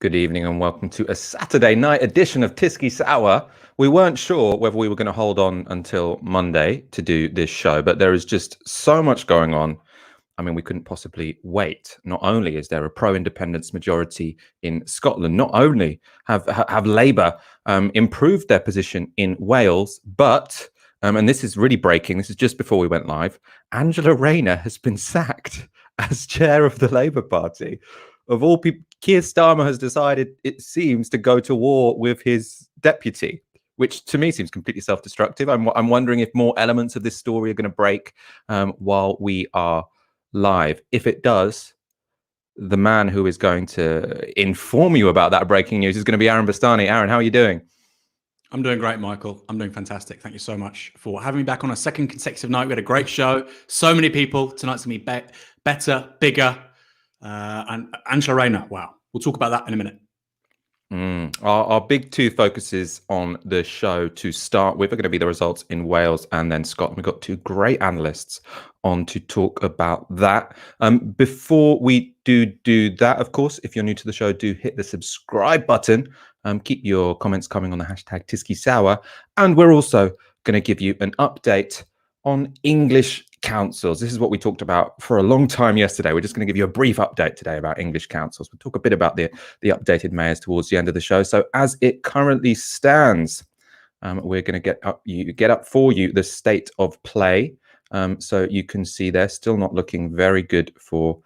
Good evening and welcome to a Saturday night edition of Tysky Sour. We weren't sure whether we were going to hold on until Monday to do this show, but there is just so much going on. I mean, we couldn't possibly wait. Not only is there a pro-independence majority in Scotland, not only have Labour improved their position in Wales, but, and this is really breaking, this is just before we went live, Angela Rayner has been sacked as chair of the Labour Party. Of all people, Keir Starmer has decided, it seems, to go to war with his deputy, which to me seems completely self-destructive. I'm wondering if more elements of this story are going to break while we are live. If it does, the man who is going to inform you about that breaking news is going to be Aaron Bastani. Aaron, how are you doing? I'm doing great, Michael. I'm doing fantastic. Thank you so much for having me back on a second consecutive night. We had a great show. So many people. Tonight's going to be better, bigger. And Angela Rayner, wow. We'll talk about that in a minute. Our big two focuses on the show to start with are going to be the results in Wales and then Scotland. We've got two great analysts on to talk about that. Before we do that, of course, if you're new to the show, do hit the subscribe button. Keep your comments coming on the hashtag Tysky Sour. And we're also going to give you an update on English councils. This is what we talked about for a long time yesterday. We're just going to give you a brief update today about English councils. We'll talk a bit about the updated mayors towards the end of the show. So as it currently stands, we're going to get up for you the state of play. So you can see they're still not looking very good for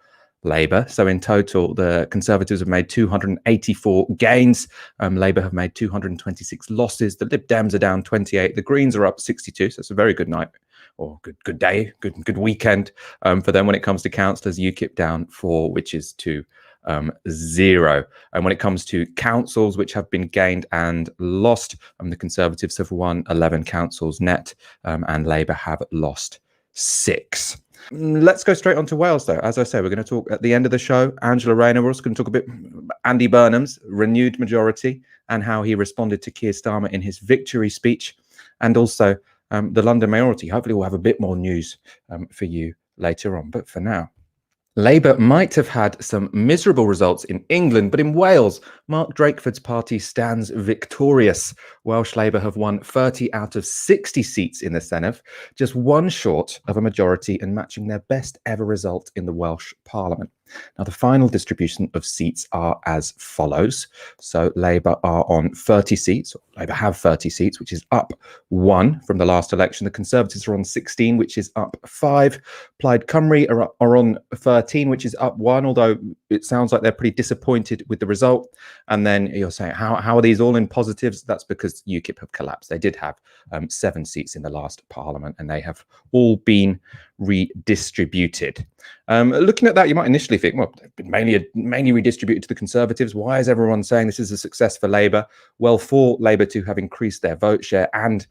Labour. So in total, the Conservatives have made 284 gains. Labour have made 226 losses. The Lib Dems are down 28. The Greens are up 62. So it's a very good night, or good day, good weekend for them when it comes to councillors. UKIP down 4, which is to 0. And when it comes to councils which have been gained and lost, the Conservatives have won 11 councils net, and Labour have lost 6. Let's go straight on to Wales, though. As I say, we're going to talk at the end of the show. Angela Rayner. We're also going to talk a bit Andy Burnham's renewed majority and how he responded to Keir Starmer in his victory speech, and also the London mayoralty. Hopefully we'll have a bit more news for you later on. But for now, Labour might have had some miserable results in England, but in Wales, Mark Drakeford's party stands victorious. Welsh Labour have won 30 out of 60 seats in the Senedd, just one short of a majority and matching their best ever result in the Welsh Parliament. Now, the final distribution of seats are as follows. So Labour are on 30 seats. Labour have 30 seats, which is up 1 from the last election. The Conservatives are on 16, which is up 5. Plaid Cymru are on 13, which is up 1, although it sounds like they're pretty disappointed with the result. And then you're saying, how are these all in positives? That's because UKIP have collapsed. They did have 7 seats in the last Parliament, and they have all been redistributed. Looking at that, you might initially think, well, they've been mainly redistributed to the Conservatives. Why is everyone saying this is a success for Labour? Well, for Labour to have increased their vote share and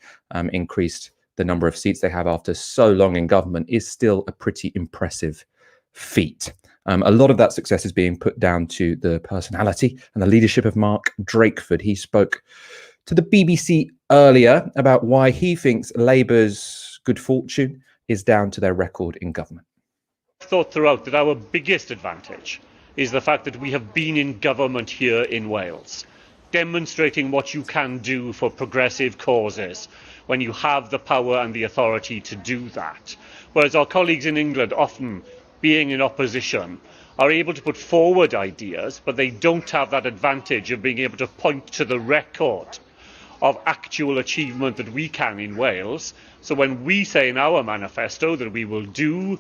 increased the number of seats they have after so long in government is still a pretty impressive feat. A lot of that success is being put down to the personality and the leadership of Mark Drakeford. He spoke to the BBC earlier about why he thinks Labour's good fortune is down to their record in government. I thought throughout that our biggest advantage is the fact that we have been in government here in Wales, demonstrating what you can do for progressive causes when you have the power and the authority to do that. Whereas our colleagues in England, often being in opposition, are able to put forward ideas, but they don't have that advantage of being able to point to the record of actual achievement that we can in Wales. So when we say in our manifesto that we will do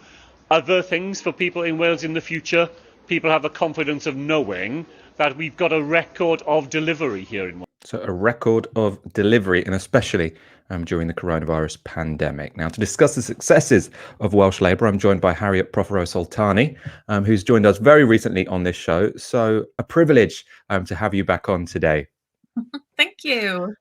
other things for people in Wales in the future, people have the confidence of knowing that we've got a record of delivery here in Wales. So a record of delivery, and especially during the coronavirus pandemic. Now, to discuss the successes of Welsh Labour, I'm joined by Harriet Protheroe-Soltani, who's joined us very recently on this show. So a privilege to have you back on today. Thank you.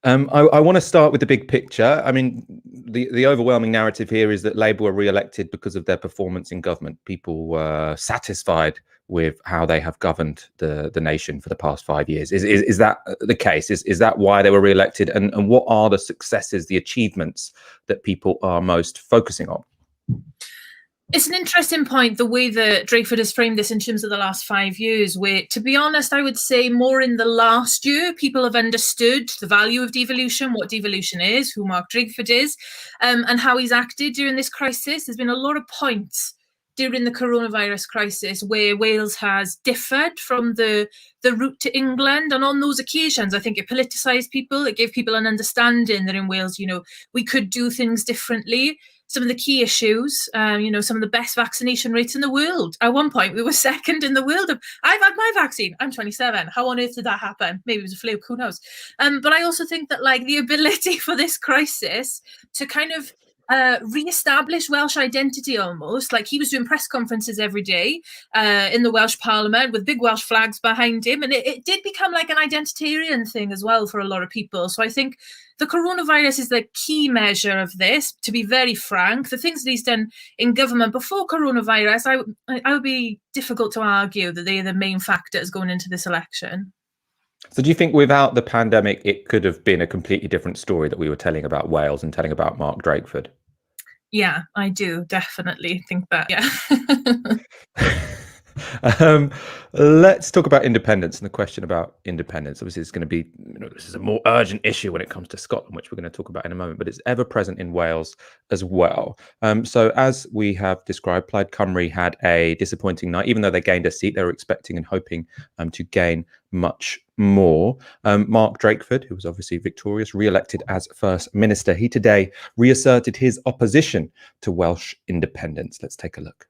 I want to start with the big picture. I mean, the overwhelming narrative here is that Labour were re-elected because of their performance in government. People were satisfied with how they have governed the nation for the past 5 years. Is that the case? Is that why they were re-elected? And what are the successes, the achievements that people are most focusing on? It's an interesting point, the way that Drakeford has framed this in terms of the last 5 years, where, to be honest, I would say more in the last year, people have understood the value of devolution, what devolution is, who Mark Drakeford is, and how he's acted during this crisis. There's been a lot of points during the coronavirus crisis where Wales has differed from the route to England. And on those occasions, I think it politicised people. It gave people an understanding that in Wales, we could do things differently. Some of the key issues, some of the best vaccination rates in the world. At one point, we were second in the world. I've had my vaccine. I'm 27. How on earth did that happen? Maybe it was a fluke. Who knows? But I also think that the ability for this crisis to kind of re-establish Welsh identity almost. Like, he was doing press conferences every day in the Welsh Parliament with big Welsh flags behind him. And it did become like an identitarian thing as well for a lot of people. So I think the coronavirus is the key measure of this, to be very frank. The things that he's done in government before coronavirus, I would be difficult to argue that they are the main factors going into this election. So do you think without the pandemic, it could have been a completely different story that we were telling about Wales and telling about Mark Drakeford? Yeah, I do definitely think that. Yeah. Let's talk about independence and the question about independence. Obviously, it's going to be, this is a more urgent issue when it comes to Scotland, which we're going to talk about in a moment, but it's ever present in Wales as well. So as we have described, Plaid Cymru had a disappointing night. Even though they gained a seat, they were expecting and hoping to gain much more. Mark Drakeford, who was obviously victorious, re-elected as First Minister, he today reasserted his opposition to Welsh independence. Let's take a look.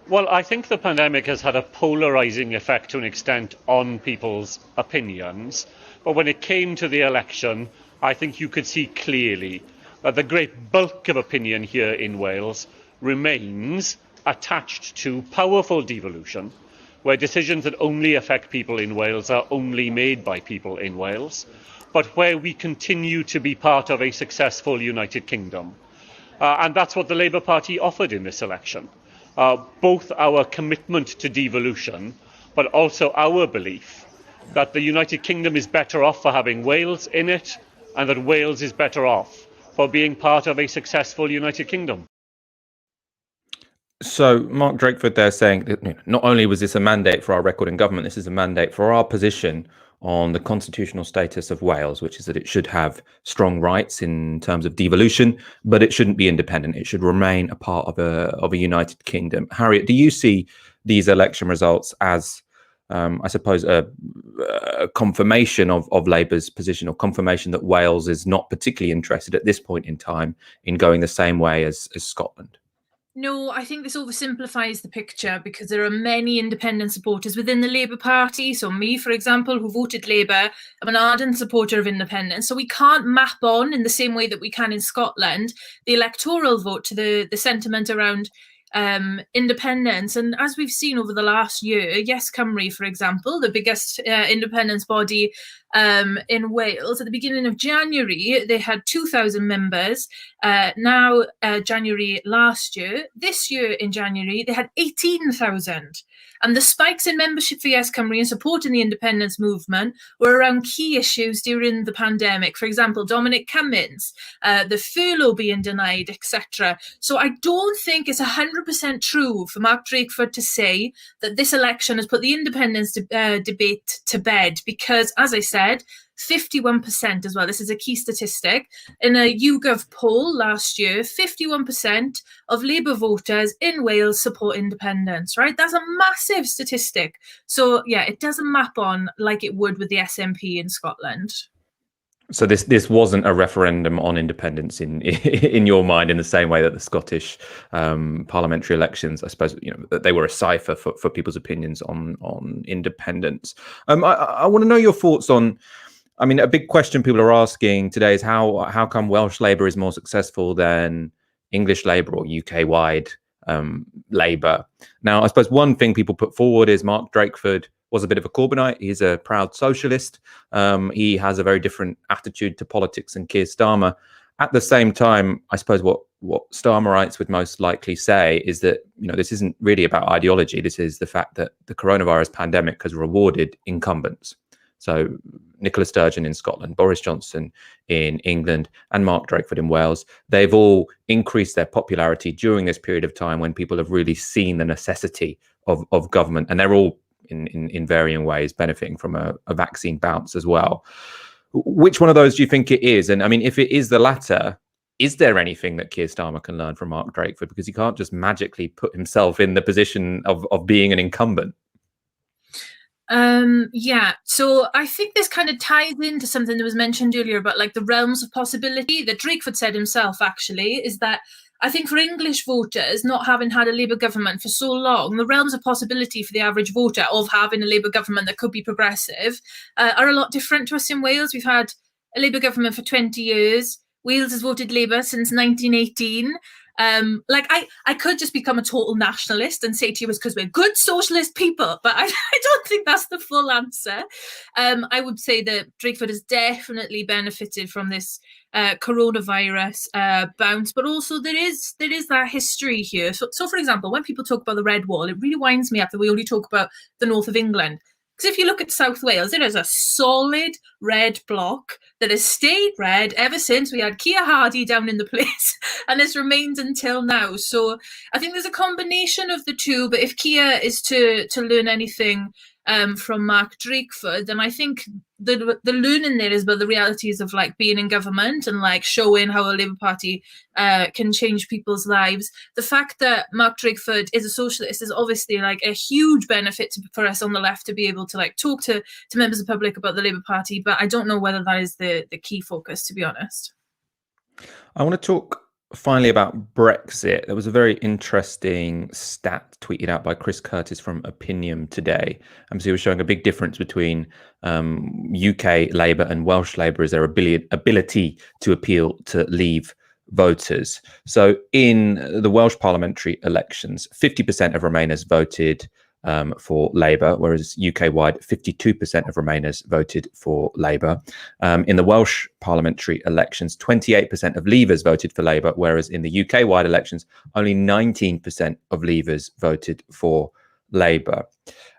Well, I think the pandemic has had a polarising effect to an extent on people's opinions. But when it came to the election, I think you could see clearly that the great bulk of opinion here in Wales remains attached to powerful devolution, where decisions that only affect people in Wales are only made by people in Wales, but where we continue to be part of a successful United Kingdom. And that's what the Labour Party offered in this election. Both our commitment to devolution, but also our belief that the United Kingdom is better off for having Wales in it, and that Wales is better off for being part of a successful United Kingdom. So Mark Drakeford there saying that not only was this a mandate for our record in government, this is a mandate for our position on the constitutional status of Wales, which is that it should have strong rights in terms of devolution, but it shouldn't be independent. It should remain a part of a United Kingdom. Harriet, do you see these election results as, I suppose, a confirmation of Labour's position, or confirmation that Wales is not particularly interested at this point in time in going the same way as Scotland? No, I think this oversimplifies the picture, because there are many independent supporters within the Labour Party. So me, for example, who voted Labour, I'm an ardent supporter of independence. So we can't map on, in the same way that we can in Scotland, the electoral vote to the sentiment around independence. And as we've seen over the last year, Yes Cymru, for example, the biggest independence body in Wales, at the beginning of January, they had 2,000 members. Now, January last year, this year in January, they had 18,000. And the spikes in membership for Yes Cymru and support in the independence movement were around key issues during the pandemic. For example, Dominic Cummings, the furlough being denied, etc. So I don't think it's 100% true for Mark Drakeford to say that this election has put the independence debate to bed, because, as I said, 51% as well. This is a key statistic. In a YouGov poll last year, 51% of Labour voters in Wales support independence, right? That's a massive statistic. So, yeah, it doesn't map on like it would with the SNP in Scotland. So this wasn't a referendum on independence in your mind, in the same way that the Scottish parliamentary elections, I suppose, that they were a cipher for people's opinions on independence. I want to know your thoughts on, I mean, a big question people are asking today is how come Welsh Labour is more successful than English Labour or UK-wide Labour? Now, I suppose one thing people put forward is Mark Drakeford was a bit of a Corbynite. He's a proud socialist. He has a very different attitude to politics than Keir Starmer. At the same time, I suppose what Starmerites would most likely say is that, this isn't really about ideology. This is the fact that the coronavirus pandemic has rewarded incumbents. So Nicola Sturgeon in Scotland, Boris Johnson in England, and Mark Drakeford in Wales, they've all increased their popularity during this period of time when people have really seen the necessity of government, and they're all in varying ways benefiting from a vaccine bounce as well. Which one of those do you think it is? And I mean, if it is the latter, is there anything that Keir Starmer can learn from Mark Drakeford? Because he can't just magically put himself in the position of being an incumbent. Yeah, so I think this kind of ties into something that was mentioned earlier about like the realms of possibility that Drakeford said himself, actually, is that I think for English voters, not having had a Labour government for so long, the realms of possibility for the average voter of having a Labour government that could be progressive are a lot different to us in Wales. We've had a Labour government for 20 years. Wales has voted Labour since 1918. Like I could just become a total nationalist and say to you it's because we're good socialist people, but I don't think that's the full answer. I would say that Drakeford has definitely benefited from this coronavirus bounce, but also there is that history here. So for example, when people talk about the Red Wall, it really winds me up that we only talk about the north of England. Because if you look at South Wales, it is a solid red block that has stayed red ever since we had Keir Hardie down in the place, and it's remained until now. So I think there's a combination of the two, but if Keir is to learn anything from Mark Drakeford, then I think the learning there is about the realities of like being in government and like showing how a Labour Party can change people's lives. The fact that Mark Drakeford is a socialist is obviously like a huge benefit for us on the left to be able to like talk to members of the public about the Labour Party, but I don't know whether that is the key focus, to be honest. I want to talk finally about Brexit. There was a very interesting stat tweeted out by Chris Curtis from Opinion today. So he was showing a big difference between UK Labour and Welsh Labour as their ability to appeal to Leave voters. So in the Welsh parliamentary elections, 50% of Remainers voted for Labour, whereas UK-wide 52% of Remainers voted for Labour. In the Welsh parliamentary elections, 28% of Leavers voted for Labour, whereas in the UK-wide elections, only 19% of Leavers voted for Labour.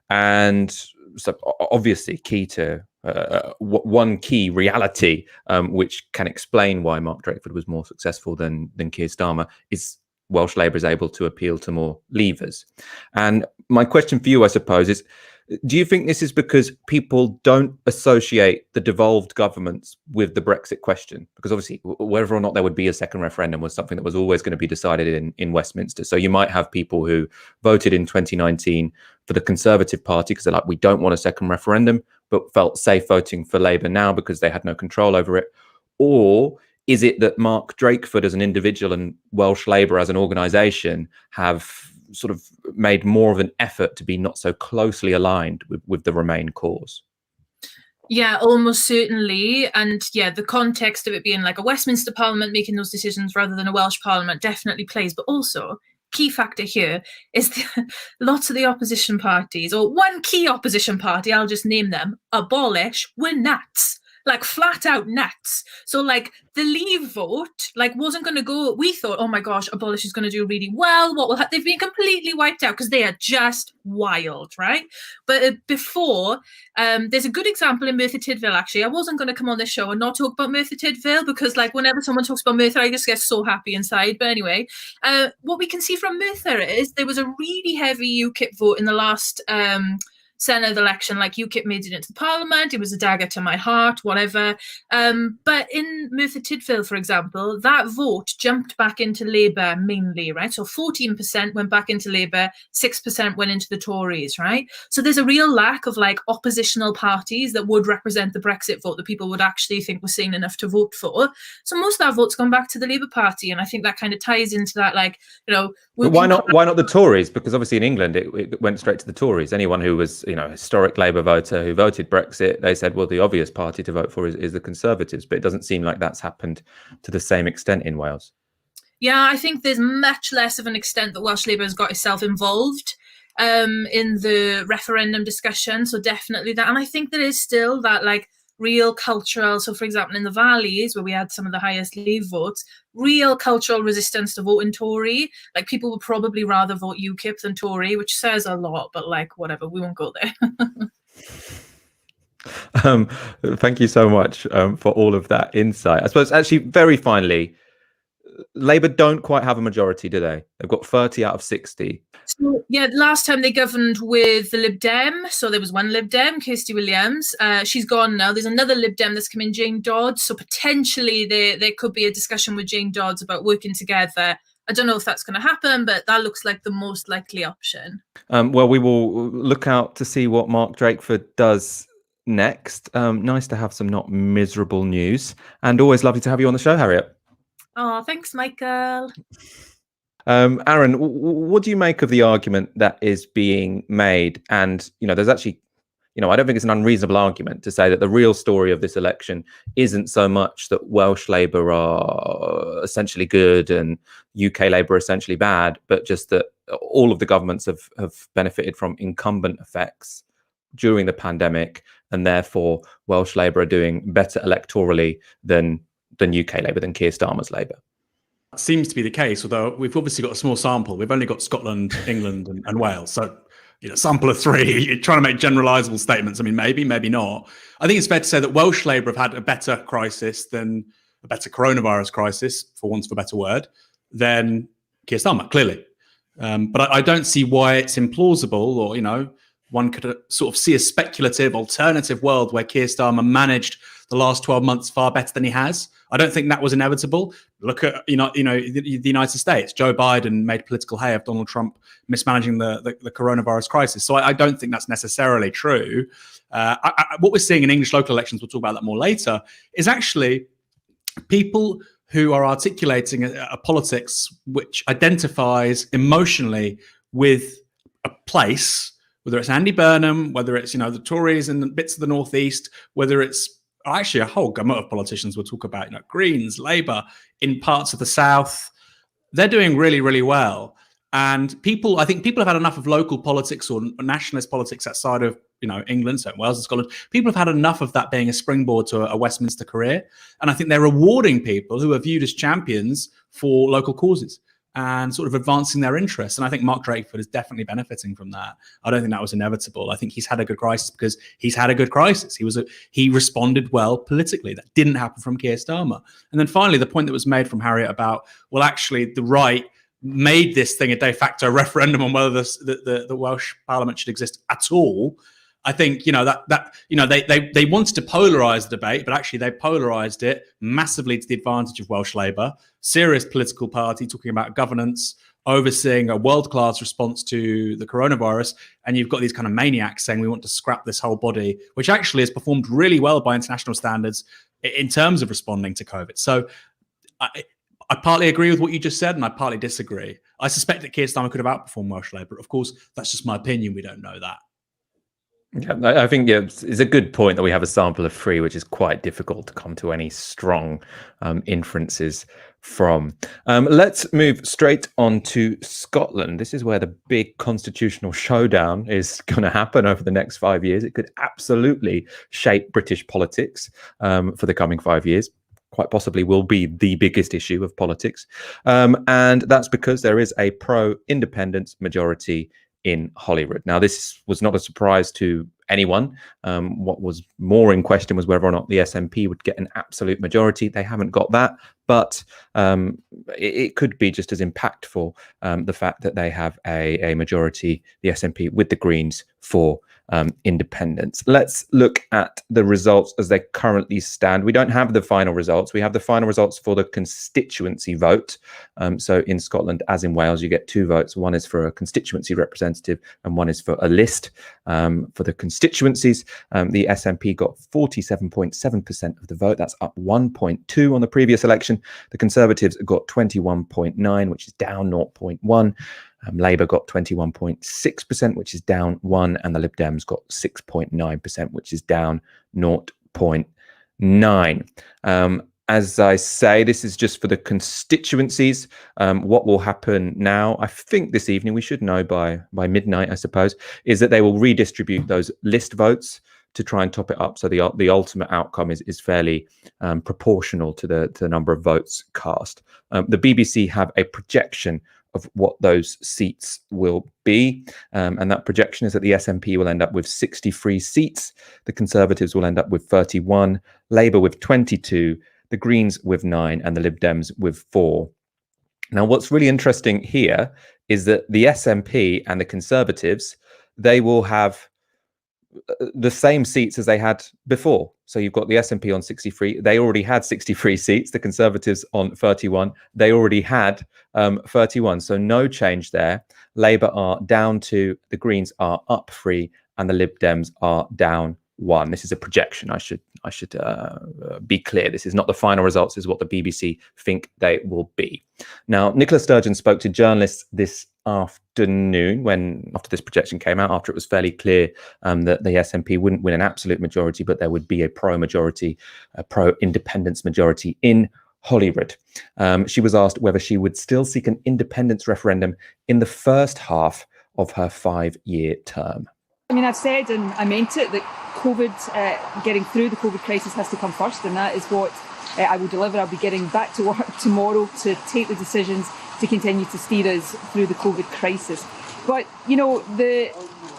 And so obviously key to one key reality which can explain why Mark Drakeford was more successful than Keir Starmer is Welsh Labour is able to appeal to more Leavers. And my question for you, I suppose, is do you think this is because people don't associate the devolved governments with the Brexit question? Because obviously whether or not there would be a second referendum was something that was always going to be decided in Westminster. So you might have people who voted in 2019 for the Conservative Party because they're like, we don't want a second referendum, but felt safe voting for Labour now because they had no control over it. Or is it that Mark Drakeford as an individual and Welsh Labour as an organisation have sort of made more of an effort to be not so closely aligned with the Remain cause? Yeah, almost certainly. And yeah, the context of it being like a Westminster Parliament making those decisions rather than a Welsh Parliament definitely plays. But also, key factor here is lots of the opposition parties, or one key opposition party, I'll just name them, abolish, were nuts. Like flat out nuts. So like the Leave vote like wasn't going to go. We thought, oh my gosh, abolish is going to do really well. What will they've been completely wiped out because they are just wild, right? But before, there's a good example in Merthyr Tydfil. Actually, I wasn't going to come on this show and not talk about Merthyr Tydfil because like whenever someone talks about Merthyr, I just get so happy inside. But anyway, what we can see from Merthyr is there was a really heavy UKIP vote in the last Senedd election. Like UKIP made it into the Parliament. It was a dagger to my heart, whatever. But in Merthyr Tydfil, for example, that vote jumped back into Labour mainly, right? So 14% went back into Labour, 6% went into the Tories, right? So there's a real lack of like oppositional parties that would represent the Brexit vote that people would actually think was sane enough to vote for. So most of that vote's gone back to the Labour Party, and I think that kind of ties into that, like, you know. But why not the Tories? Because obviously in England it went straight to the Tories. Anyone who was, you know, a historic Labour voter who voted Brexit, they said, well, the obvious party to vote for is the Conservatives. But it doesn't seem like that's happened to the same extent in Wales. Yeah, I think there's much less of an extent that Welsh Labour has got itself involved in the referendum discussion. So definitely that. And I think there is still that like real cultural, so for example in the valleys where we had some of the highest Leave votes, real cultural resistance to voting Tory. Like people would probably rather vote UKIP than Tory, which says a lot, but like whatever, we won't go there. Thank you so much for all of that insight. I suppose actually very finally, Labour don't quite have a majority, do they? They've got 30 out of 60. So, yeah, last time they governed with the Lib Dem, so there was one Lib Dem, Kirsty Williams. She's gone now. There's another Lib Dem that's come in, Jane Dodds. So potentially there could be a discussion with Jane Dodds about working together. I don't know if that's going to happen, but that looks like the most likely option. Well, we will look out to see what Mark Drakeford does next. Nice to have some not miserable news, and always lovely to have you on the show, Harriet. Oh, thanks, Michael. Aaron, what do you make of the argument that is being made? And, there's actually, I don't think it's an unreasonable argument to say that the real story of this election isn't so much that Welsh Labour are essentially good and UK Labour are essentially bad, but just that all of the governments have benefited from incumbent effects during the pandemic, and therefore Welsh Labour are doing better electorally than UK Labour, than Keir Starmer's Labour. Seems to be the case, although we've obviously got a small sample. We've only got Scotland, England, and Wales. So, sample of 3. You're trying to make generalisable statements. I mean, maybe not. I think it's fair to say that Welsh Labour have had a better crisis than a better coronavirus crisis, for want of a better word, than Keir Starmer, clearly. But I don't see why it's implausible, or, one could sort of see a speculative alternative world where Keir Starmer managed the last 12 months far better than he has. I don't think that was inevitable. Look at the United States. Joe Biden made political hay of Donald Trump mismanaging the coronavirus crisis. So I don't think that's necessarily true. What we're seeing in English local elections, we'll talk about that more later, is actually people who are articulating a politics which identifies emotionally with a place, whether it's Andy Burnham, whether it's the Tories in the bits of the northeast, whether it's actually a whole gamut of politicians we'll talk about, Greens, Labour, in parts of the south. They're doing really, really well. And I think people have had enough of local politics or nationalist politics outside of, England, so Wales and Scotland. People have had enough of that being a springboard to a Westminster career. And I think they're rewarding people who are viewed as champions for local causes and sort of advancing their interests. And I think Mark Drakeford is definitely benefiting from that. I don't think that was inevitable. I think he's had a good crisis because he's had a good crisis. He responded well politically. That didn't happen from Keir Starmer. And then finally, the point that was made from Harriet about, well, actually the right made this thing a de facto referendum on whether the Welsh Parliament should exist at all. I think, they wanted to polarize the debate, but actually they polarized it massively to the advantage of Welsh Labour, serious political party talking about governance, overseeing a world-class response to the coronavirus. And you've got these kind of maniacs saying we want to scrap this whole body, which actually has performed really well by international standards in terms of responding to COVID. So I partly agree with what you just said, and I partly disagree. I suspect that Keir Starmer could have outperformed Welsh Labour. Of course, that's just my opinion. We don't know that. Yeah, I think it's a good point that we have a sample of 3, which is quite difficult to come to any strong inferences from. Let's move straight on to Scotland. This is where the big constitutional showdown is going to happen over the next 5 years. It could absolutely shape British politics for the coming 5 years. Quite possibly will be the biggest issue of politics. And that's because there is a pro-independence majority in Holyrood. Now, this was not a surprise to anyone. What was more in question was whether or not the SNP would get an absolute majority. They haven't got that, but it could be just as impactful, the fact that they have a majority, the SNP, with the Greens for independence. Let's look at the results as they currently stand. We don't have the final results. We have the final results for the constituency vote. So in Scotland, as in Wales, you get 2 votes. One is for a constituency representative and one is for a list. For the constituencies, the SNP got 47.7% of the vote. That's up 1.2 on the previous election. The Conservatives got 21.9, which is down 0.1. Labour got 21.6%, which is down 1, and the Lib Dems got 6.9%, which is down 0.9. As I say, this is just for the constituencies. What will happen now, I think this evening, we should know by midnight, I suppose, is that they will redistribute those list votes to try and top it up. So the ultimate outcome is fairly proportional to the number of votes cast. The BBC have a projection of what those seats will be. And that projection is that the SNP will end up with 63 seats. The Conservatives will end up with 31, Labour with 22, the Greens with 9, and the Lib Dems with 4. Now, what's really interesting here is that the SNP and the Conservatives, they will have the same seats as they had before. So you've got the SNP on 63. They already had 63 seats. The Conservatives on 31. They already had 31. So no change there. Labour are down 2. The Greens are up 3. And the Lib Dems are down 1. This is a projection. I should be clear. This is not the final results. This is what the BBC think they will be. Now, Nicola Sturgeon spoke to journalists this afternoon after this projection came out, after it was fairly clear that the SNP wouldn't win an absolute majority, but there would be a pro-majority, a pro-independence majority in Holyrood. She was asked whether she would still seek an independence referendum in the first half of her 5-year term. I mean, I've said, and I meant it, that COVID, getting through the COVID crisis has to come first, and that is what I will deliver. I'll be getting back to work tomorrow to take the decisions to continue to steer us through the COVID crisis. But, you know,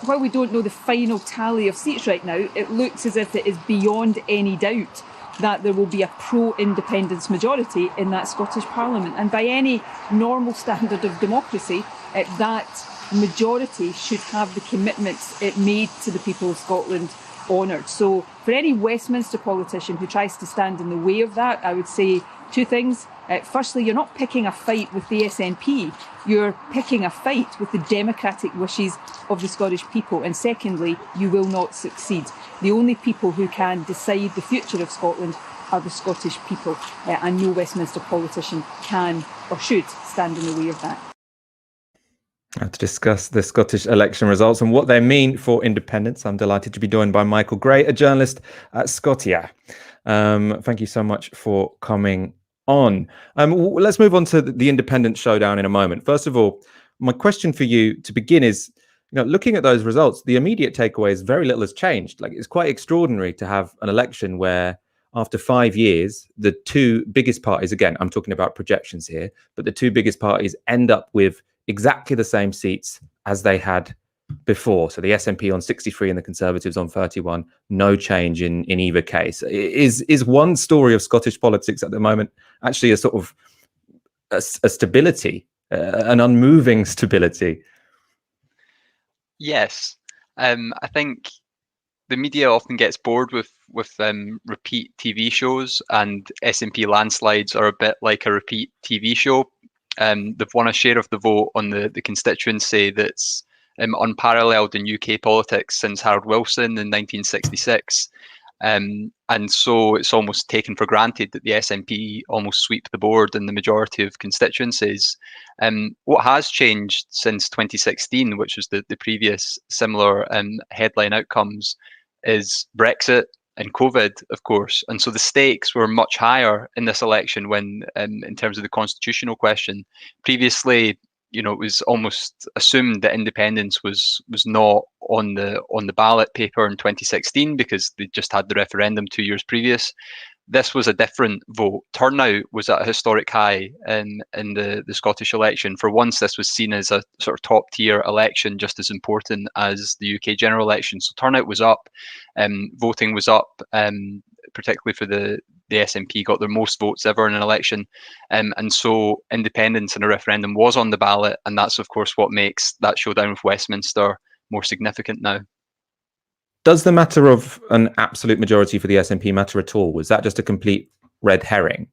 while we don't know the final tally of seats right now, it looks as if it is beyond any doubt that there will be a pro-independence majority in that Scottish Parliament. And by any normal standard of democracy, that majority should have the commitments it made to the people of Scotland honoured. So for any Westminster politician who tries to stand in the way of that, I would say 2 things. Firstly, you're not picking a fight with the SNP, you're picking a fight with the democratic wishes of the Scottish people. And secondly, you will not succeed. The only people who can decide the future of Scotland are the Scottish people, and no Westminster politician can or should stand in the way of that. To discuss the Scottish election results and what they mean for independence, I'm delighted to be joined by Michael Gray, a journalist at Scotia. Thank you so much for coming on. Let's move on to the independence showdown in a moment. First of all, my question for you to begin is, looking at those results, the immediate takeaway is very little has changed. Like, it's quite extraordinary to have an election where after 5 years, the 2 biggest parties, again, I'm talking about projections here, but the 2 biggest parties end up with exactly the same seats as they had before. So the SNP on 63 and the Conservatives on 31. No change in either case. Is one story of Scottish politics at the moment actually a sort of a stability, an unmoving stability? Yes. I think the media often gets bored with repeat TV shows, and SNP landslides are a bit like a repeat TV show. They've won a share of the vote on the constituency that's unparalleled in UK politics since Harold Wilson in 1966. And so it's almost taken for granted that the SNP almost sweep the board in the majority of constituencies. What has changed since 2016, which was the previous similar headline outcomes, is Brexit and COVID, of course. And so the stakes were much higher in this election when, in terms of the constitutional question. Previously, it was almost assumed that independence was not on the ballot paper in 2016 because they just had the referendum 2 years previous. This was a different vote. Turnout was at a historic high in the Scottish election. For once, this was seen as a sort of top tier election, just as important as the UK general election. So turnout was up, voting was up, particularly for the SNP got their most votes ever in an election. And so independence in a referendum was on the ballot. And that's, of course, what makes that showdown with Westminster more significant now. Does the matter of an absolute majority for the SNP matter at all? Was that just a complete red herring?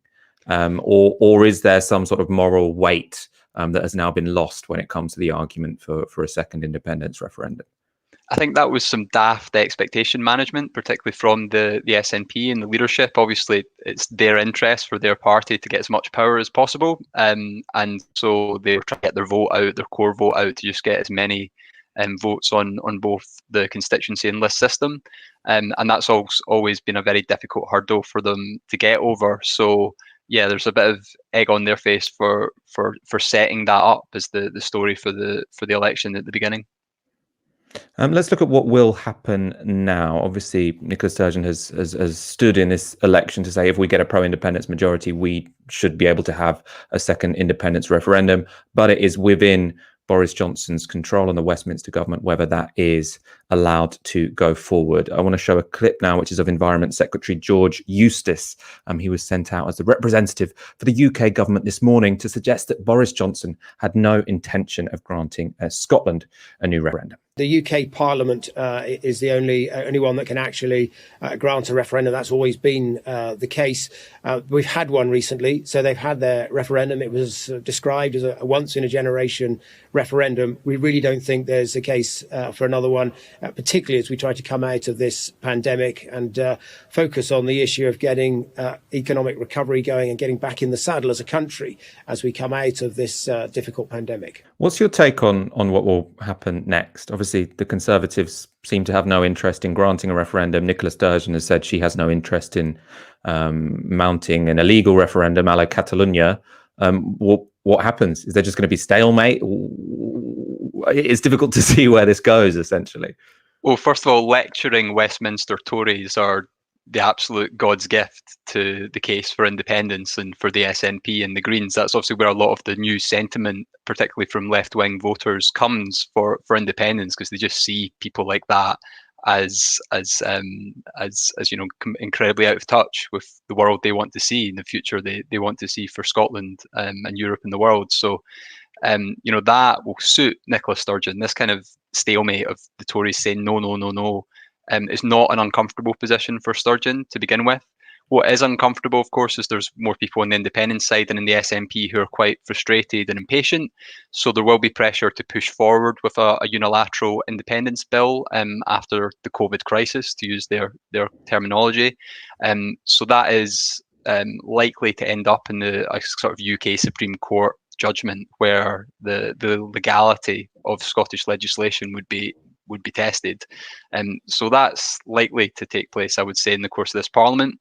Or is there some sort of moral weight that has now been lost when it comes to the argument for a second independence referendum? I think that was some daft expectation management, particularly from the SNP and the leadership. Obviously, it's their interest for their party to get as much power as possible. And so they were trying to get their vote out, their core vote out, to just get as many votes on both the constituency and list system. And that's always been a very difficult hurdle for them to get over. So yeah, there's a bit of egg on their face for setting that up as the story for the election at the beginning. Let's look at what will happen now. Obviously, Nicola Sturgeon has stood in this election to say if we get a pro-independence majority, we should be able to have a second independence referendum. But it is within Boris Johnson's control and the Westminster government whether that is allowed to go forward. I want to show a clip now, which is of Environment Secretary George Eustace. He was sent out as the representative for the UK government this morning to suggest that Boris Johnson had no intention of granting Scotland a new referendum. The UK Parliament is the only one that can actually grant a referendum. That's always been the case. We've had one recently, so they've had their referendum. It was described as a once-in-a-generation referendum. We really don't think there's a case for another one, particularly as we try to come out of this pandemic and focus on the issue of getting economic recovery going and getting back in the saddle as a country as we come out of this difficult pandemic. What's your take on what will happen next? Obviously, the Conservatives seem to have no interest in granting a referendum. Nicola Sturgeon has said she has no interest in mounting an illegal referendum a la Catalonia. What happens? Is there just going to be stalemate? It's difficult to see where this goes, essentially. Well, first of all, lecturing Westminster Tories are the absolute God's gift to the case for independence and for the SNP and the Greens. That's obviously where a lot of the new sentiment, particularly from left-wing voters, comes for independence, because they just see people like that as you know, incredibly out of touch with the world they want to see in the future. They want to see for Scotland and Europe and the world. So you know, that will suit Nicola Sturgeon. This kind of stalemate of the Tories saying no, no, no, no, is not an uncomfortable position for Sturgeon to begin with. What is uncomfortable, of course, is there's more people on the independent side and in the SNP who are quite frustrated and impatient. So there will be pressure to push forward with a unilateral independence bill after the COVID crisis, to use their terminology. So that is likely to end up in a sort of UK Supreme Court judgment where the legality of Scottish legislation would be tested. So that's likely to take place, I would say, in the course of this Parliament.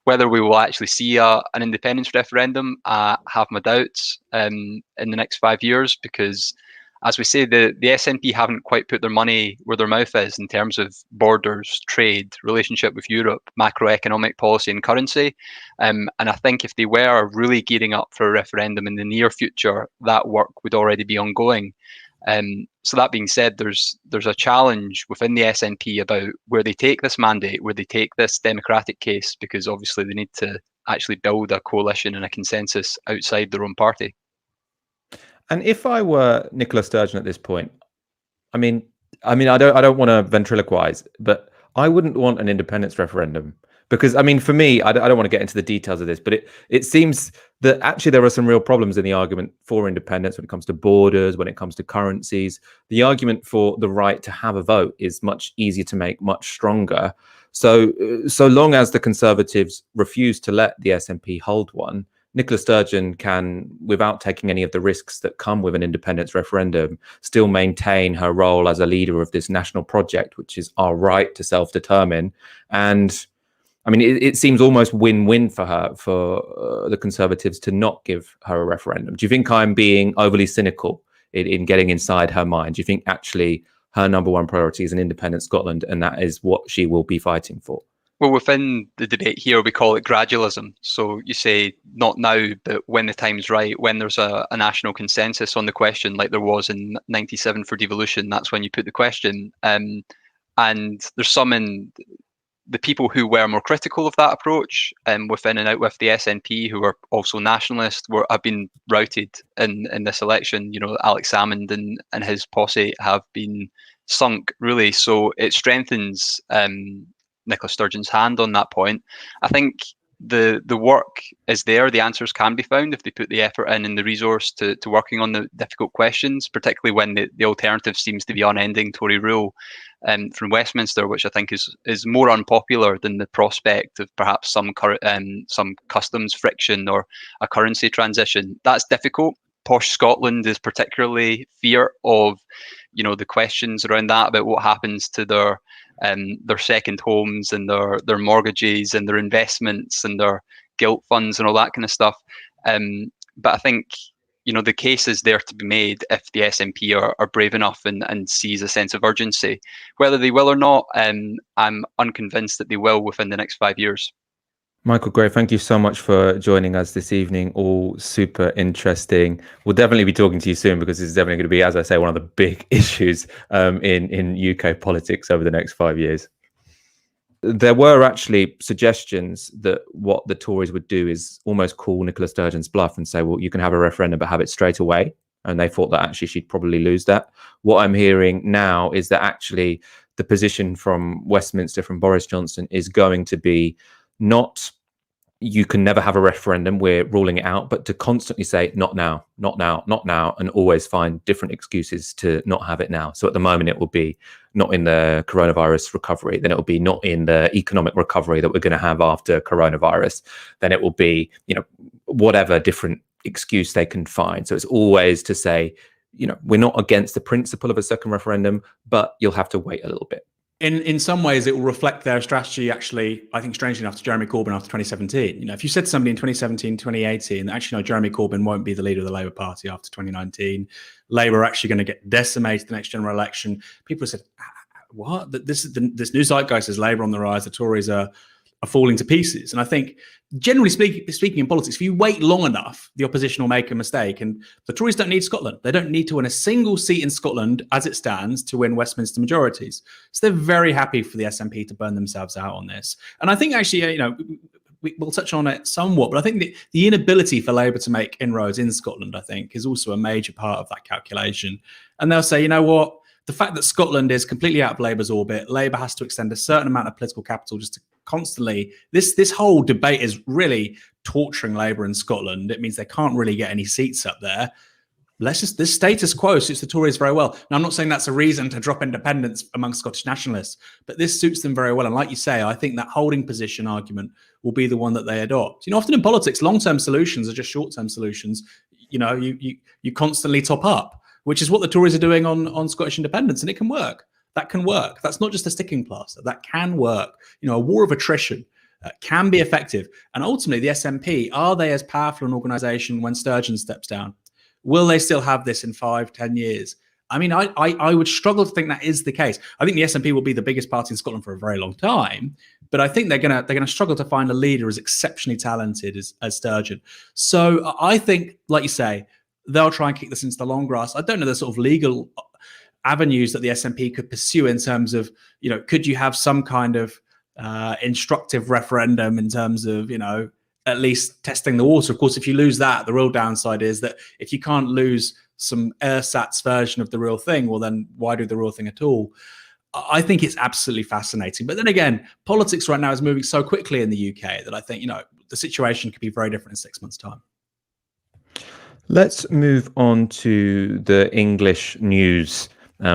Whether we will actually see an independence referendum, I have my doubts in the next 5 years, because, as we say, the SNP haven't quite put their money where their mouth is in terms of borders, trade, relationship with Europe, macroeconomic policy and currency. And I think if they were really gearing up for a referendum in the near future, that work would already be ongoing. So that being said, there's a challenge within the SNP about where they take this mandate, where they take this democratic case, because obviously they need to actually build a coalition and a consensus outside their own party. And if I were Nicola Sturgeon at this point, I mean, I don't want to ventriloquize, but I wouldn't want an independence referendum. Because, I mean, for me, I don't want to get into the details of this, but it seems that actually there are some real problems in the argument for independence when it comes to borders, when it comes to currencies. The argument for the right to have a vote is much easier to make, much stronger. So long as the Conservatives refuse to let the SNP hold one, Nicola Sturgeon can, without taking any of the risks that come with an independence referendum, still maintain her role as a leader of this national project, which is our right to self-determine. And I mean, it seems almost win-win for her, for the Conservatives to not give her a referendum. Do you think I'm being overly cynical in getting inside her mind? Do you think actually her number one priority is an independent Scotland, and that is what she will be fighting for? Well, within the debate here, we call it gradualism. So you say not now, but when the time's right, when there's a national consensus on the question, like there was in '97 for devolution, that's when you put the question. And there's some in the people who were more critical of that approach, within and out with the SNP, who are also nationalist, have been routed in this election. You know, Alex Salmond and his posse have been sunk, really. So it strengthens Nicola Sturgeon's hand on that point. I think the work is there. The answers can be found if they put the effort in and the resource to working on the difficult questions, particularly when the alternative seems to be unending Tory rule from Westminster, which I think is more unpopular than the prospect of perhaps some customs friction or a currency transition. That's difficult. Posh Scotland is particularly fear of, you know, the questions around that, about what happens to their second homes and their mortgages and their investments and their gilt funds and all that kind of stuff. But I think the case is there to be made if the SNP are brave enough and sees a sense of urgency. Whether they will or not, I'm unconvinced that they will within the next 5 years. Michael Gray, thank you so much for joining us this evening. All super interesting. We'll definitely be talking to you soon, because this is definitely going to be, as I say, one of the big issues in UK politics over the next 5 years. There were actually suggestions that what the Tories would do is almost call Nicola Sturgeon's bluff and say, well, you can have a referendum, but have it straight away. And they thought that actually she'd probably lose that. What I'm hearing now is that actually the position from Westminster, from Boris Johnson, is going to be not you can never have a referendum, we're ruling it out, but to constantly say not now, not now, not now, and always find different excuses to not have it now. So at the moment it will be not in the coronavirus recovery, then it will be not in the economic recovery that we're going to have after coronavirus, then it will be, whatever different excuse they can find. So it's always to say, we're not against the principle of a second referendum, but you'll have to wait a little bit. In some ways, it will reflect their strategy, actually, I think, strangely enough, to Jeremy Corbyn after 2017. If you said to somebody in 2017, 2018, that actually, no, Jeremy Corbyn won't be the leader of the Labour Party after 2019, Labour are actually going to get decimated the next general election, people said, what? This new zeitgeist is Labour on the rise, the Tories are falling to pieces. And I think, generally speaking in politics, if you wait long enough, the opposition will make a mistake. And the Tories don't need Scotland. They don't need to win a single seat in Scotland as it stands to win Westminster majorities. So they're very happy for the SNP to burn themselves out on this. And I think actually, we'll touch on it somewhat, but I think the inability for Labour to make inroads in Scotland, I think, is also a major part of that calculation. And they'll say, you know what? The fact that Scotland is completely out of Labour's orbit, Labour has to extend a certain amount of political capital just to constantly, this whole debate is really torturing Labour in Scotland. It means they can't really get any seats up there. This status quo suits the Tories very well. Now, I'm not saying that's a reason to drop independence among Scottish nationalists, but this suits them very well. And like you say, I think that holding position argument will be the one that they adopt. Often in politics, long-term solutions are just short-term solutions. You constantly top up, which is what the Tories are doing on Scottish independence, and it can work. That can work. That's not just a sticking plaster. That can work. A war of attrition can be effective. And ultimately, the SNP, are they as powerful an organisation when Sturgeon steps down? Will they still have this in 5-10 years? I mean, I would struggle to think that is the case. I think the SNP will be the biggest party in Scotland for a very long time, but I think they're gonna struggle to find a leader as exceptionally talented as Sturgeon. So I think, like you say, they'll try and kick this into the long grass. I don't know the sort of legal avenues that the SNP could pursue in terms of, could you have some kind of instructive referendum in terms of, at least testing the water. Of course, if you lose that, the real downside is that if you can't lose some ersatz version of the real thing, well, then why do the real thing at all? I think it's absolutely fascinating. But then again, politics right now is moving so quickly in the UK that I think, the situation could be very different in 6 months' time. Let's move on to the English news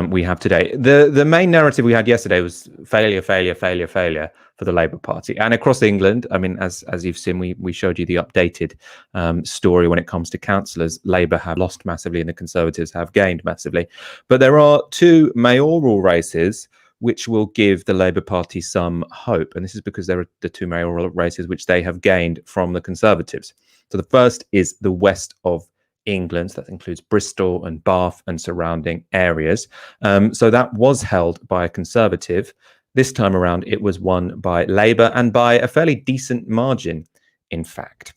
we have today. The main narrative we had yesterday was failure for the Labour Party. And across England, I mean, as you've seen, we showed you the updated story when it comes to councillors. Labour have lost massively and the Conservatives have gained massively. But there are two mayoral races which will give the Labour Party some hope. And this is because there are the two mayoral races which they have gained from the Conservatives. So the first is the west of England. That includes Bristol and Bath and surrounding areas. So that was held by a Conservative. This time around, it was won by Labour, and by a fairly decent margin, in fact.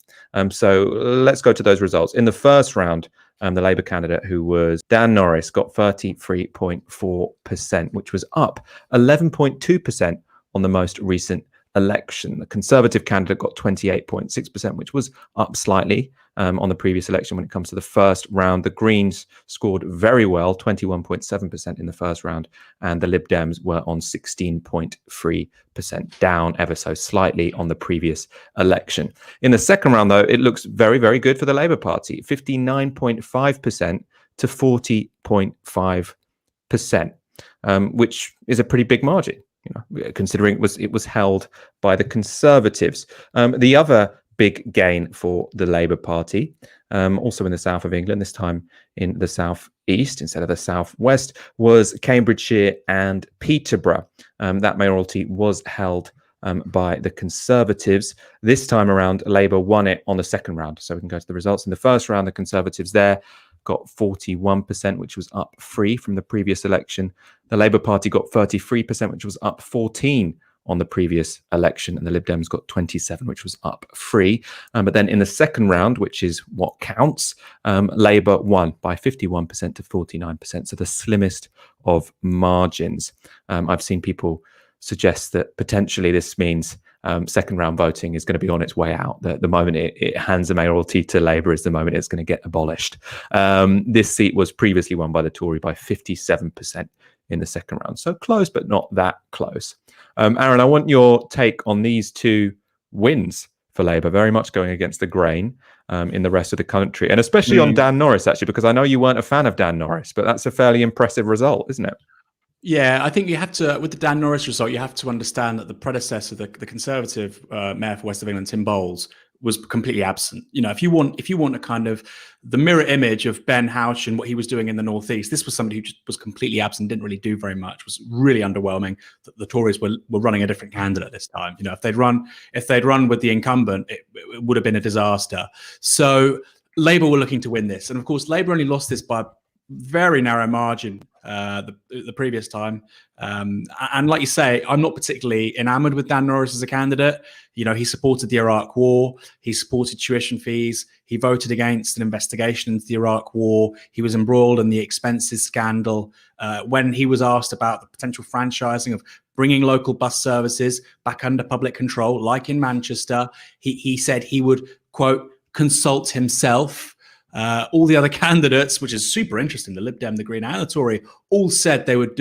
So let's go to those results. In the first round, the Labour candidate, who was Dan Norris, got 33.4%, which was up 11.2% on the most recent election. The Conservative candidate got 28.6%, which was up slightly on the previous election when it comes to the first round. The Greens scored very well, 21.7% in the first round, and the Lib Dems were on 16.3%, down ever so slightly on the previous election. In the second round, though, it looks very, very good for the Labour Party, 59.5% to 40.5%, which is a pretty big margin. Considering it was held by the Conservatives. The other big gain for the Labour Party, also in the south of England, this time in the south east instead of the southwest, was Cambridgeshire and Peterborough. That mayoralty was held by the Conservatives. This time around, Labour won it on the second round. So we can go to the results. In the first round, the Conservatives there got 41%, which was up 3 from the previous election. The Labour Party got 33%, which was up 14 on the previous election, and the Lib Dems got 27, which was up 3. But then in the second round, which is what counts, Labour won by 51% to 49%, so the slimmest of margins. I've seen people suggest that potentially this means second round voting is going to be on its way out. The moment it hands the mayoralty to Labour is the moment it's going to get abolished. This seat was previously won by the Tory by 57% in the second round. So close, but not that close. Aaron, I want your take on these two wins for Labour, very much going against the grain in the rest of the country, and especially on Dan Norris, actually, because I know you weren't a fan of Dan Norris, but that's a fairly impressive result, isn't it? Yeah, I think you have to, with the Dan Norris result, you have to understand that the predecessor, the Conservative mayor for West of England, Tim Bowles, was completely absent. You know, if you want a kind of the mirror image of Ben Houch and what he was doing in the Northeast, this was somebody who just was completely absent, didn't really do very much, was really underwhelming. The Tories were running a different candidate this time. You know, if they'd run with the incumbent, it would have been a disaster. So Labour were looking to win this, and of course, Labour only lost this by a very narrow margin the previous time. And like you say, I'm not particularly enamored with Dan Norris as a candidate. You know, he supported the Iraq War. He supported tuition fees. He voted against an investigation into the Iraq War. He was embroiled in the expenses scandal. When he was asked about the potential franchising of bringing local bus services back under public control, like in Manchester, he said he would, quote, consult himself. All the other candidates, which is super interesting, the Lib Dem, the Green and the Tory, all said they would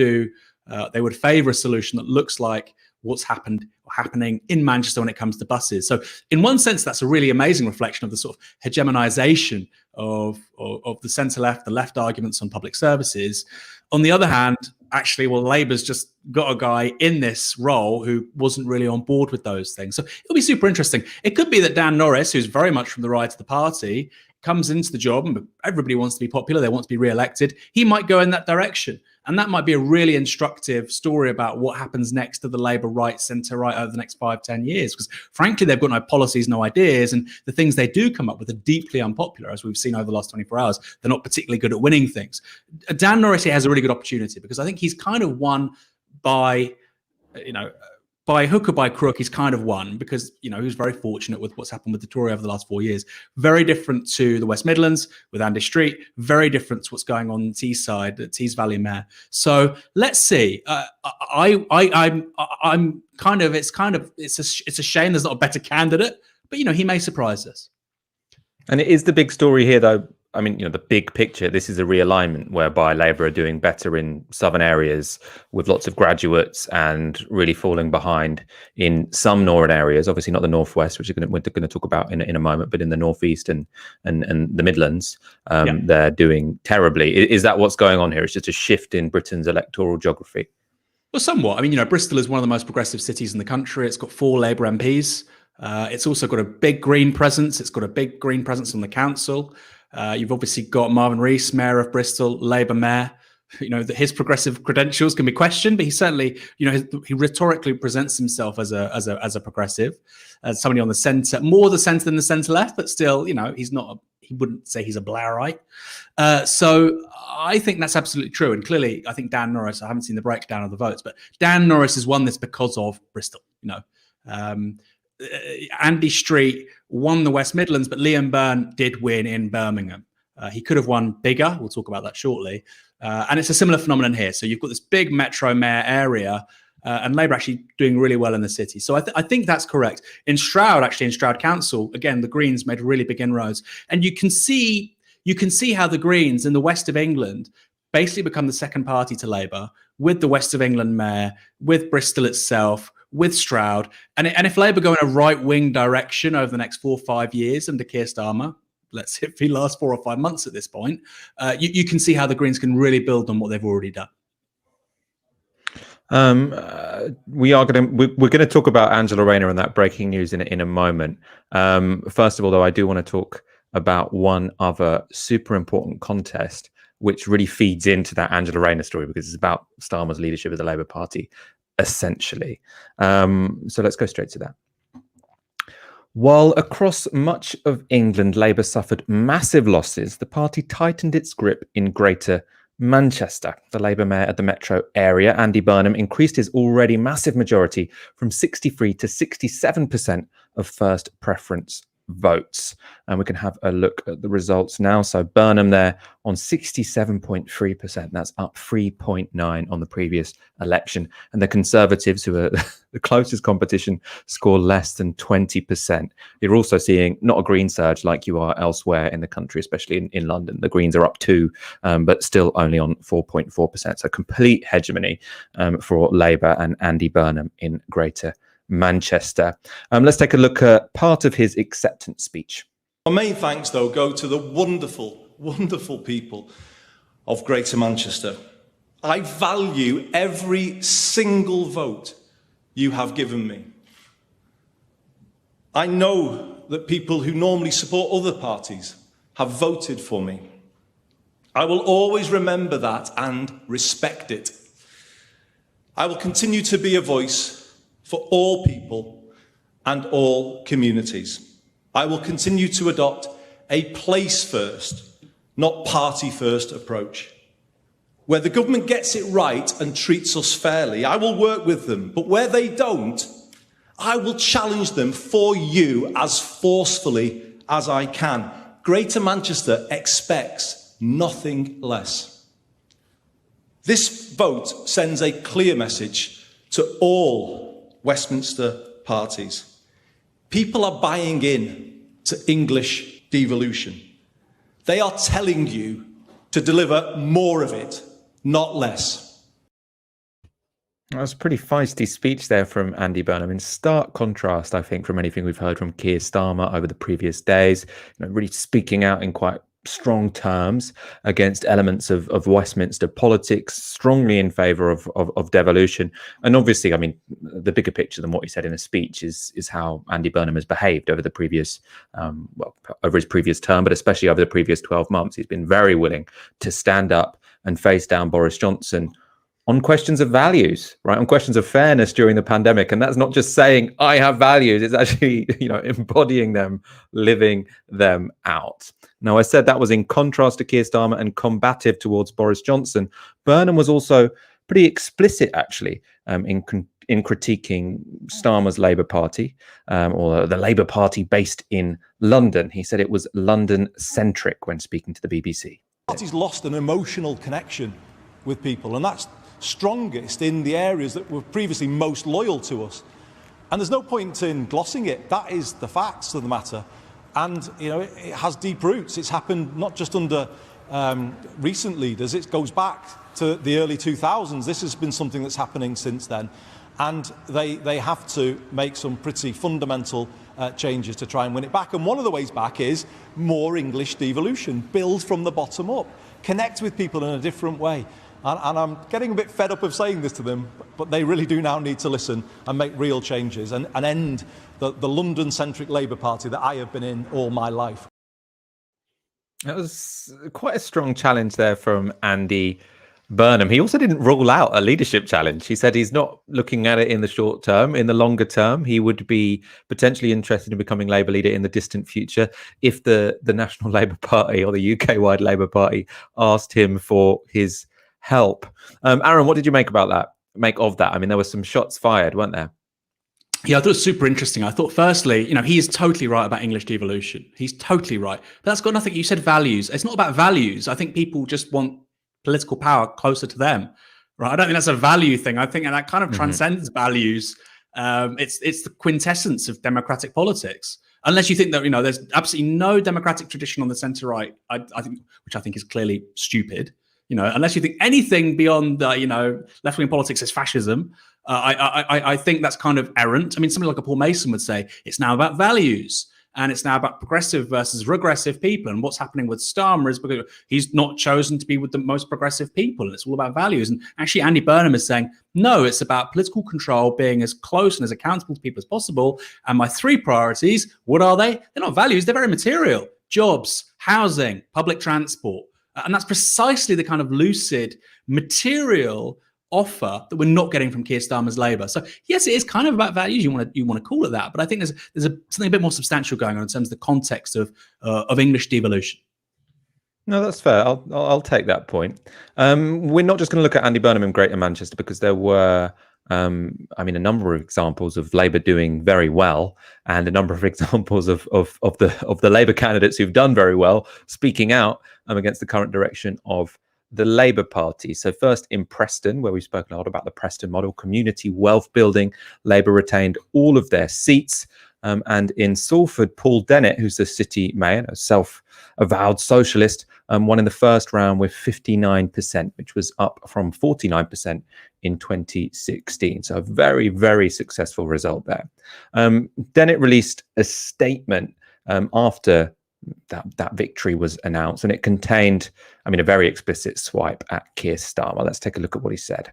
favour a solution that looks like what's happening in Manchester when it comes to buses. So in one sense, that's a really amazing reflection of the sort of hegemonization of the centre-left, the left arguments on public services. On the other hand, actually, well, Labour's just got a guy in this role who wasn't really on board with those things. So it'll be super interesting. It could be that Dan Norris, who's very much from the right of the party, comes into the job and everybody wants to be popular, they want to be re-elected. He might go in that direction. And that might be a really instructive story about what happens next to the Labour right, centre right over the next 5-10 years. Because frankly, they've got no policies, no ideas. And the things they do come up with are deeply unpopular, as we've seen over the last 24 hours. They're not particularly good at winning things. Dan Norris here has a really good opportunity because I think he's kind of won by, by hook or by crook, he's kind of won because, he was very fortunate with what's happened with the Tory over the last 4 years. Very different to the West Midlands with Andy Street. Very different to what's going on the Tees side, the Tees Valley Mayor. So let's see. I'm kind of. It's a shame there's not a better candidate, but he may surprise us. And it is the big story here, though. I mean, the big picture, this is a realignment whereby Labour are doing better in southern areas with lots of graduates and really falling behind in some northern areas, obviously not the northwest, which we're going to talk about in a moment, but in the northeast and the Midlands, they're doing terribly. Is that what's going on here? It's just a shift in Britain's electoral geography? Well, somewhat. I mean, Bristol is one of the most progressive cities in the country. It's got 4 Labour MPs. It's also got a big Green presence. It's got a big Green presence on the council. You've obviously got Marvin Rees, Mayor of Bristol, Labour Mayor. His progressive credentials can be questioned, but he certainly, he rhetorically presents himself as a progressive, as somebody on the centre, more the centre than the centre left, but still, he's not. He wouldn't say he's a Blairite. So I think that's absolutely true. And clearly, I think Dan Norris. I haven't seen the breakdown of the votes, but Dan Norris has won this because of Bristol. Andy Street won the West Midlands, but Liam Byrne did win in Birmingham. He could have won bigger. We'll talk about that shortly. And it's a similar phenomenon here. So you've got this big metro mayor area and Labour actually doing really well in the city. So I think that's correct. In Stroud Council, again, the Greens made really big inroads. And you can see how the Greens in the west of England basically become the second party to Labour with the West of England mayor, with Bristol itself, with Stroud. And if Labour go in a right-wing direction over the next 4 or 5 years under Keir Starmer, let's see if he lasts 4 or 5 months at this point, you can see how the Greens can really build on what they've already done. We're going to talk about Angela Rayner and that breaking news in a moment. First of all, though, I do want to talk about one other super important contest which really feeds into that Angela Rayner story because it's about Starmer's leadership of the Labour Party. essentially. So let's go straight to that. While across much of England, Labour suffered massive losses, the party tightened its grip in Greater Manchester. The Labour mayor of the metro area, Andy Burnham, increased his already massive majority from 63 to 67% of first preference votes. And we can have a look at the results now. So Burnham there on 67.3%. That's up 3.9 on the previous election. And the Conservatives, who are the closest competition, score less than 20%. You're also seeing not a green surge like you are elsewhere in the country, especially in London. The Greens are up 2, but still only on 4.4%. So complete hegemony for Labour and Andy Burnham in Greater Manchester. Let's take a look at part of his acceptance speech. Our main thanks, though, go to the wonderful, wonderful people of Greater Manchester. I value every single vote you have given me. I know that people who normally support other parties have voted for me. I will always remember that and respect it. I will continue to be a voice for all people and all communities. I will continue to adopt a place-first, not party-first approach. Where the government gets it right and treats us fairly, I will work with them. But where they don't, I will challenge them for you as forcefully as I can. Greater Manchester expects nothing less. This vote sends a clear message to all Westminster parties. People are buying in to English devolution. They are telling you to deliver more of it, not less. That was a pretty feisty speech there from Andy Burnham, in stark contrast, I think, from anything we've heard from Keir Starmer over the previous days. Really speaking out in quite strong terms against elements of Westminster politics, strongly in favour of devolution. And obviously, I mean, the bigger picture than what he said in a speech is how Andy Burnham has behaved over the previous, over his previous term, but especially over the previous 12 months. He's been very willing to stand up and face down Boris Johnson on questions of values, right? On questions of fairness during the pandemic. And that's not just saying, I have values. It's actually, embodying them, living them out. Now, I said that was in contrast to Keir Starmer and combative towards Boris Johnson. Burnham was also pretty explicit, actually, in critiquing Starmer's Labour Party, or the Labour Party based in London. He said it was London-centric when speaking to the BBC. The party's lost an emotional connection with people, and that's strongest in the areas that were previously most loyal to us. And there's no point in glossing it. That is the facts of the matter. And, it has deep roots. It's happened not just under recent leaders. It goes back to the early 2000s. This has been something that's happening since then. And they have to make some pretty fundamental changes to try and win it back. And one of the ways back is more English devolution. Build from the bottom up. Connect with people in a different way. And I'm getting a bit fed up of saying this to them, but they really do now need to listen and make real changes and end the London-centric Labour Party that I have been in all my life. That was quite a strong challenge there from Andy Burnham. He also didn't rule out a leadership challenge. He said he's not looking at it in the short term. In the longer term, he would be potentially interested in becoming Labour leader in the distant future if the National Labour Party or the UK-wide Labour Party asked him for his help. Aaron, what did you make of that? I mean, there were some shots fired, weren't there? Yeah, I thought it was super interesting. I thought, firstly, he is totally right about English devolution. He's totally right. But that's got nothing. You said values. It's not about values. I think people just want political power closer to them, right? I don't think that's a value thing. I think that kind of transcends values. It's the quintessence of democratic politics. Unless you think that, there's absolutely no democratic tradition on the centre right, which I think is clearly stupid. Unless you think anything beyond, left-wing politics is fascism, I think that's kind of errant. I mean, somebody like a Paul Mason would say it's now about values and it's now about progressive versus regressive people. And what's happening with Starmer is because he's not chosen to be with the most progressive people. And it's all about values. And actually, Andy Burnham is saying, no, it's about political control, being as close and as accountable to people as possible. And my 3 priorities, what are they? They're not values. They're very material. Jobs, housing, public transport. And that's precisely the kind of lucid, material offer that we're not getting from Keir Starmer's Labour. So yes, it is kind of about values. You want to call it that, but I think there's something a bit more substantial going on in terms of the context of English devolution. No, that's fair. I'll take that point. We're not just going to look at Andy Burnham in Greater Manchester, because there were, a number of examples of Labour doing very well, and a number of examples of the Labour candidates who've done very well speaking out against the current direction of the Labour Party. So first in Preston, where we've spoken a lot about the Preston model, community wealth building, Labour retained all of their seats. And in Salford, Paul Dennett, who's the city mayor, a self-avowed socialist, won in the first round with 59%, which was up from 49% in 2016. So a very, very successful result there. Dennett released a statement after that victory was announced, and it contained, a very explicit swipe at Keir Starmer. Let's take a look at what he said.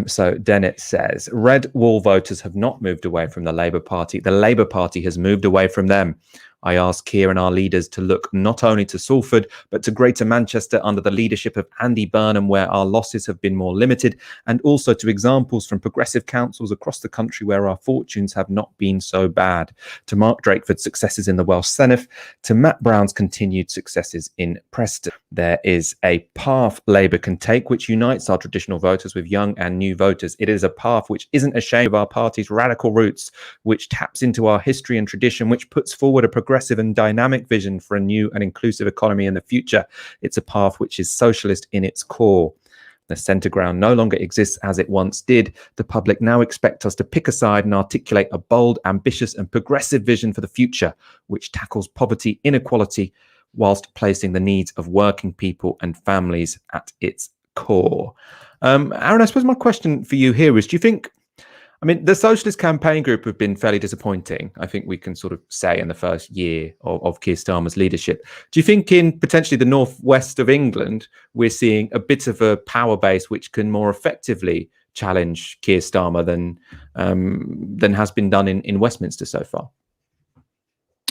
So Dennett says, Red Wall voters have not moved away from the Labour Party. The Labour Party has moved away from them. I ask Keir and our leaders to look not only to Salford, but to Greater Manchester under the leadership of Andy Burnham, where our losses have been more limited, and also to examples from progressive councils across the country where our fortunes have not been so bad, to Mark Drakeford's successes in the Welsh Senedd, to Matt Brown's continued successes in Preston. There is a path Labour can take which unites our traditional voters with young and new voters. It is a path which isn't ashamed of our party's radical roots, which taps into our history and tradition, which puts forward a progressive and dynamic vision for a new and inclusive economy in the future. It's a path which is socialist in its core. The centre ground no longer exists as it once did. The public now expect us to pick a side and articulate a bold, ambitious and progressive vision for the future, which tackles poverty, inequality, whilst placing the needs of working people and families at its core. Aaron, I suppose my question for you here is, do you think, the Socialist Campaign Group have been fairly disappointing, I think we can sort of say, in the first year of Keir Starmer's leadership. Do you think in potentially the northwest of England, we're seeing a bit of a power base which can more effectively challenge Keir Starmer than has been done in Westminster so far?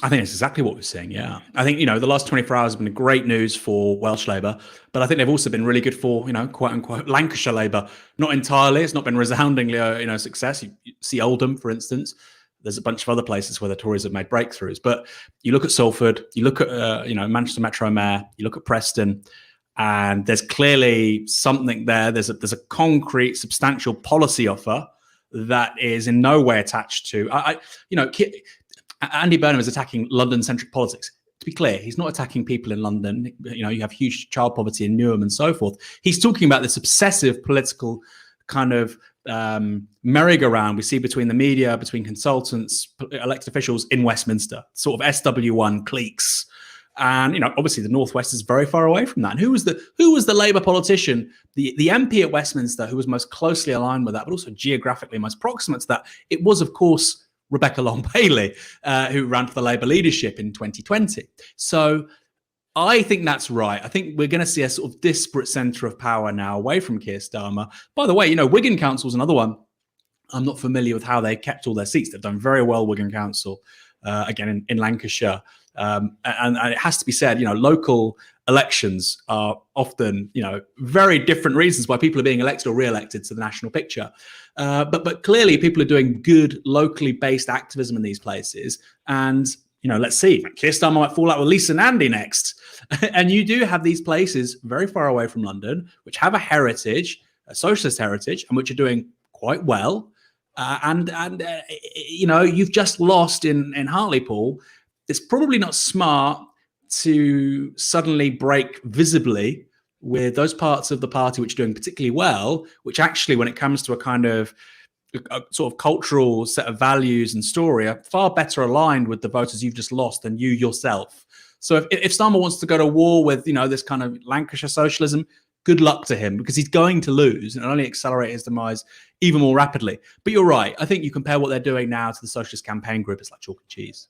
I think it's exactly what we're seeing, yeah. I think, the last 24 hours have been great news for Welsh Labour, but I think they've also been really good for, quote unquote, Lancashire Labour. Not entirely, it's not been resoundingly, success. You see Oldham, for instance. There's a bunch of other places where the Tories have made breakthroughs, but you look at Salford, you look at, Manchester Metro Mayor, you look at Preston, and there's clearly something there. There's a concrete, substantial policy offer that is in no way attached to, Andy Burnham is attacking London-centric politics. To be clear, he's not attacking people in London. You have huge child poverty in Newham and so forth. He's talking about this obsessive political kind of merry-go-round we see between the media, between consultants, elected officials in Westminster, sort of SW1 cliques. And obviously the Northwest is very far away from that. And who was the Labour politician, the MP at Westminster, who was most closely aligned with that, but also geographically most proximate to that? It was, of course, Rebecca Long-Bailey, who ran for the Labour leadership in 2020. So I think that's right. I think we're going to see a sort of disparate centre of power now away from Keir Starmer. By the way, Wigan Council's another one. I'm not familiar with how they kept all their seats. They've done very well, Wigan Council, again, in Lancashire. And it has to be said, local elections are often, very different reasons why people are being elected or re-elected to the national picture. But clearly people are doing good locally based activism in these places. And, let's see, Keir Starmer might fall out with Lisa and Andy next. And you do have these places very far away from London, which have a heritage, a socialist heritage, and which are doing quite well. You've just lost in Hartlepool. It's probably not smart to suddenly break visibly with those parts of the party which are doing particularly well, which actually, when it comes to a kind of a sort of cultural set of values and story, are far better aligned with the voters you've just lost than you yourself. So if Starmer wants to go to war with, this kind of Lancashire socialism, good luck to him, because he's going to lose and only accelerate his demise even more rapidly. But you're right. I think you compare what they're doing now to the Socialist Campaign Group, it's like chalk and cheese.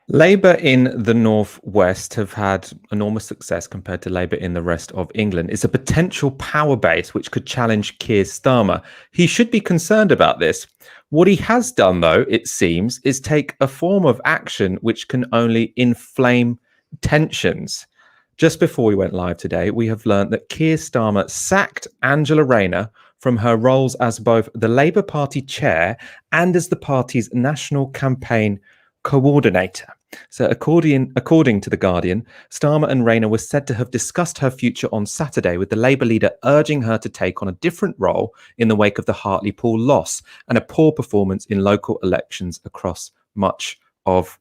Labour in the Northwest have had enormous success compared to Labour in the rest of England. It's a potential power base which could challenge Keir Starmer. He should be concerned about this. What he has done, though, it seems, is take a form of action which can only inflame tensions. Just before we went live today, we have learned that Keir Starmer sacked Angela Rayner from her roles as both the Labour Party chair and as the party's national campaign coordinator. So according to The Guardian, Starmer and Rayner were said to have discussed her future on Saturday, with the Labour leader urging her to take on a different role in the wake of the Hartlepool loss and a poor performance in local elections across much of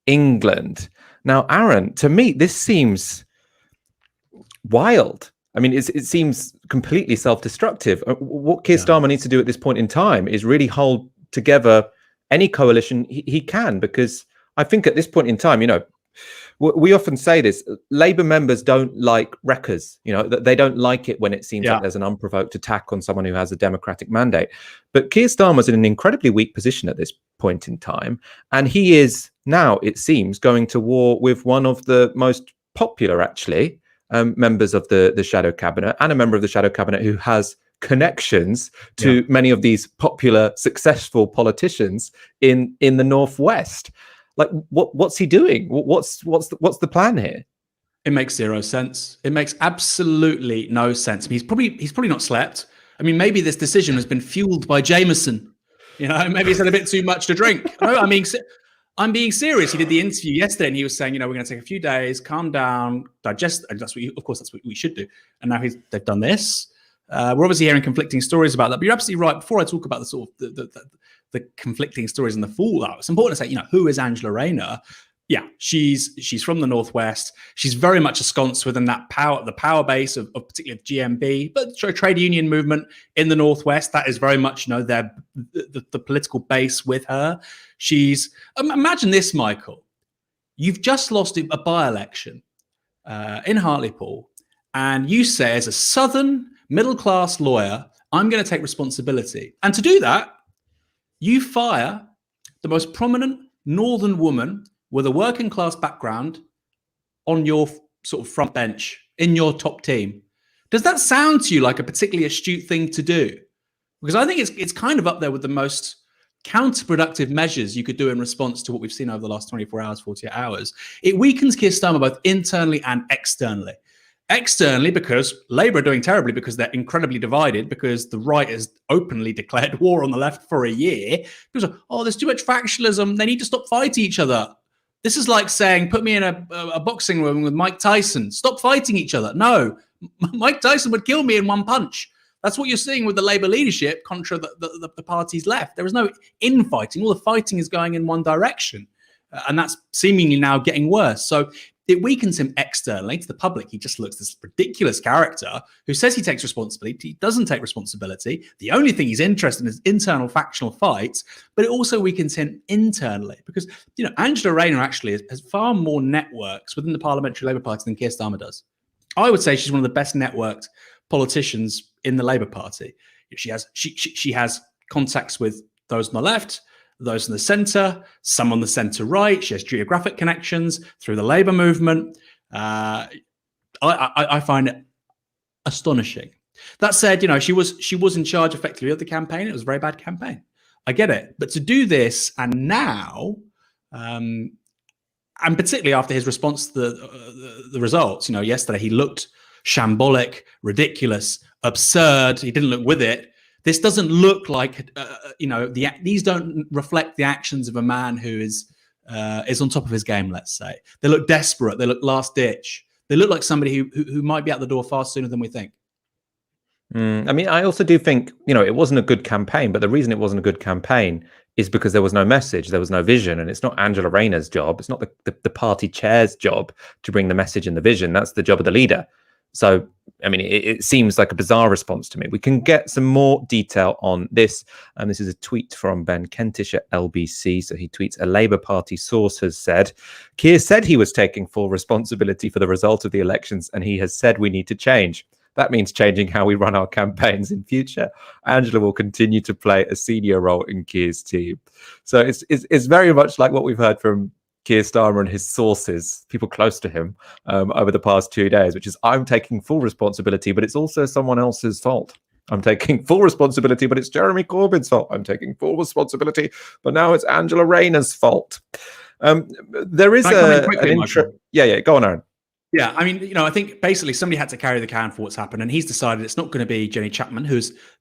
England. Now, Aaron, to me, this seems wild. I mean, it seems completely self-destructive. What Keir Starmer needs to do at this point in time is really hold together any coalition he can, because I think at this point in time, you know, we often say this, Labour members don't like wreckers. You know, they don't like it when it seems like there's an unprovoked attack on someone who has a democratic mandate. But Keir Starmer's in an incredibly weak position at this point in time. And he is now, it seems, going to war with one of the most popular, actually, members of the shadow cabinet, and a member of the shadow cabinet who has connections to many of these popular, successful politicians in the Northwest. Like, what's he doing? What's the plan here? It makes zero sense. It makes absolutely no sense. I mean, he's probably not slept. I mean, maybe this decision has been fueled by Jameson. You know, maybe he's had a bit too much to drink. No, I'm being serious. He did the interview yesterday, and he was saying, you know, we're going to take a few days, calm down, digest. And that's what we should do. And now they've done this. We're obviously hearing conflicting stories about that. But you're absolutely right. Before I talk about the sort of the conflicting stories and the fallout, it's important to say, you know, who is Angela Rayner? Yeah, she's from the Northwest. She's very much ensconced within the power base of particularly GMB, but trade union movement in the Northwest. That is very much, you know, the political base with her. She's imagine this, Michael. You've just lost a by-election in Hartlepool, and you say, as a Southern middle-class lawyer, I'm going to take responsibility. And to do that, you fire the most prominent Northern woman with a working class background on your sort of front bench in your top team. Does that sound to you like a particularly astute thing to do? Because I think it's kind of up there with the most counterproductive measures you could do in response to what we've seen over the last 24 hours, 48 hours. It weakens Keir Starmer both internally and externally. Externally, because Labour are doing terribly, because they're incredibly divided, because the right has openly declared war on the left for a year. People say, oh, there's too much factionalism. They need to stop fighting each other. This is like saying, put me in a boxing room with Mike Tyson. Stop fighting each other. No, Mike Tyson would kill me in one punch. That's what you're seeing with the Labour leadership contra the party's left. There is no infighting. All the fighting is going in one direction. And that's seemingly now getting worse. So it weakens him externally to the public. He just looks this ridiculous character who says he takes responsibility. He doesn't take responsibility. The only thing he's interested in is internal factional fights, but it also weakens him internally because, you know, Angela Rayner actually has far more networks within the Parliamentary Labour Party than Keir Starmer does. I would say she's one of the best networked politicians in the Labour Party. She has contacts with those on the left, those in the centre, some on the centre right. She has geographic connections through the Labour movement. I find it astonishing. That said, you know, she was in charge effectively of the campaign. It was a very bad campaign. I get it. But to do this, and now, and particularly after his response to the results, you know, yesterday he looked shambolic, ridiculous, absurd. He didn't look with it. This doesn't look like, you know, these don't reflect the actions of a man who is on top of his game, let's say. They look desperate. They look last ditch. They look like somebody who might be out the door far sooner than we think. I mean, I also do think, you know, it wasn't a good campaign, but the reason it wasn't a good campaign is because there was no message, there was no vision, and it's not Angela Rayner's job. It's not the party chair's job to bring the message and the vision. That's the job of the leader. So, I mean, it seems like a bizarre response to me. We can get some more detail on this. And this is a tweet from Ben Kentish at LBC. So he tweets, a Labour Party source has said, Keir said he was taking full responsibility for the result of the elections, and he has said we need to change. That means changing how we run our campaigns in future. Angela will continue to play a senior role in Keir's team. So it's very much like what we've heard from Keir Starmer and his sources, people close to him, over the past 2 days, which is, I'm taking full responsibility, but it's also someone else's fault. I'm taking full responsibility, but it's Jeremy Corbyn's fault. I'm taking full responsibility, but now it's Angela Rayner's fault. There is an intro. Yeah, go on, Aaron. Yeah, I mean, I think basically somebody had to carry the can for what's happened, and he's decided it's not going to be Jenny Chapman,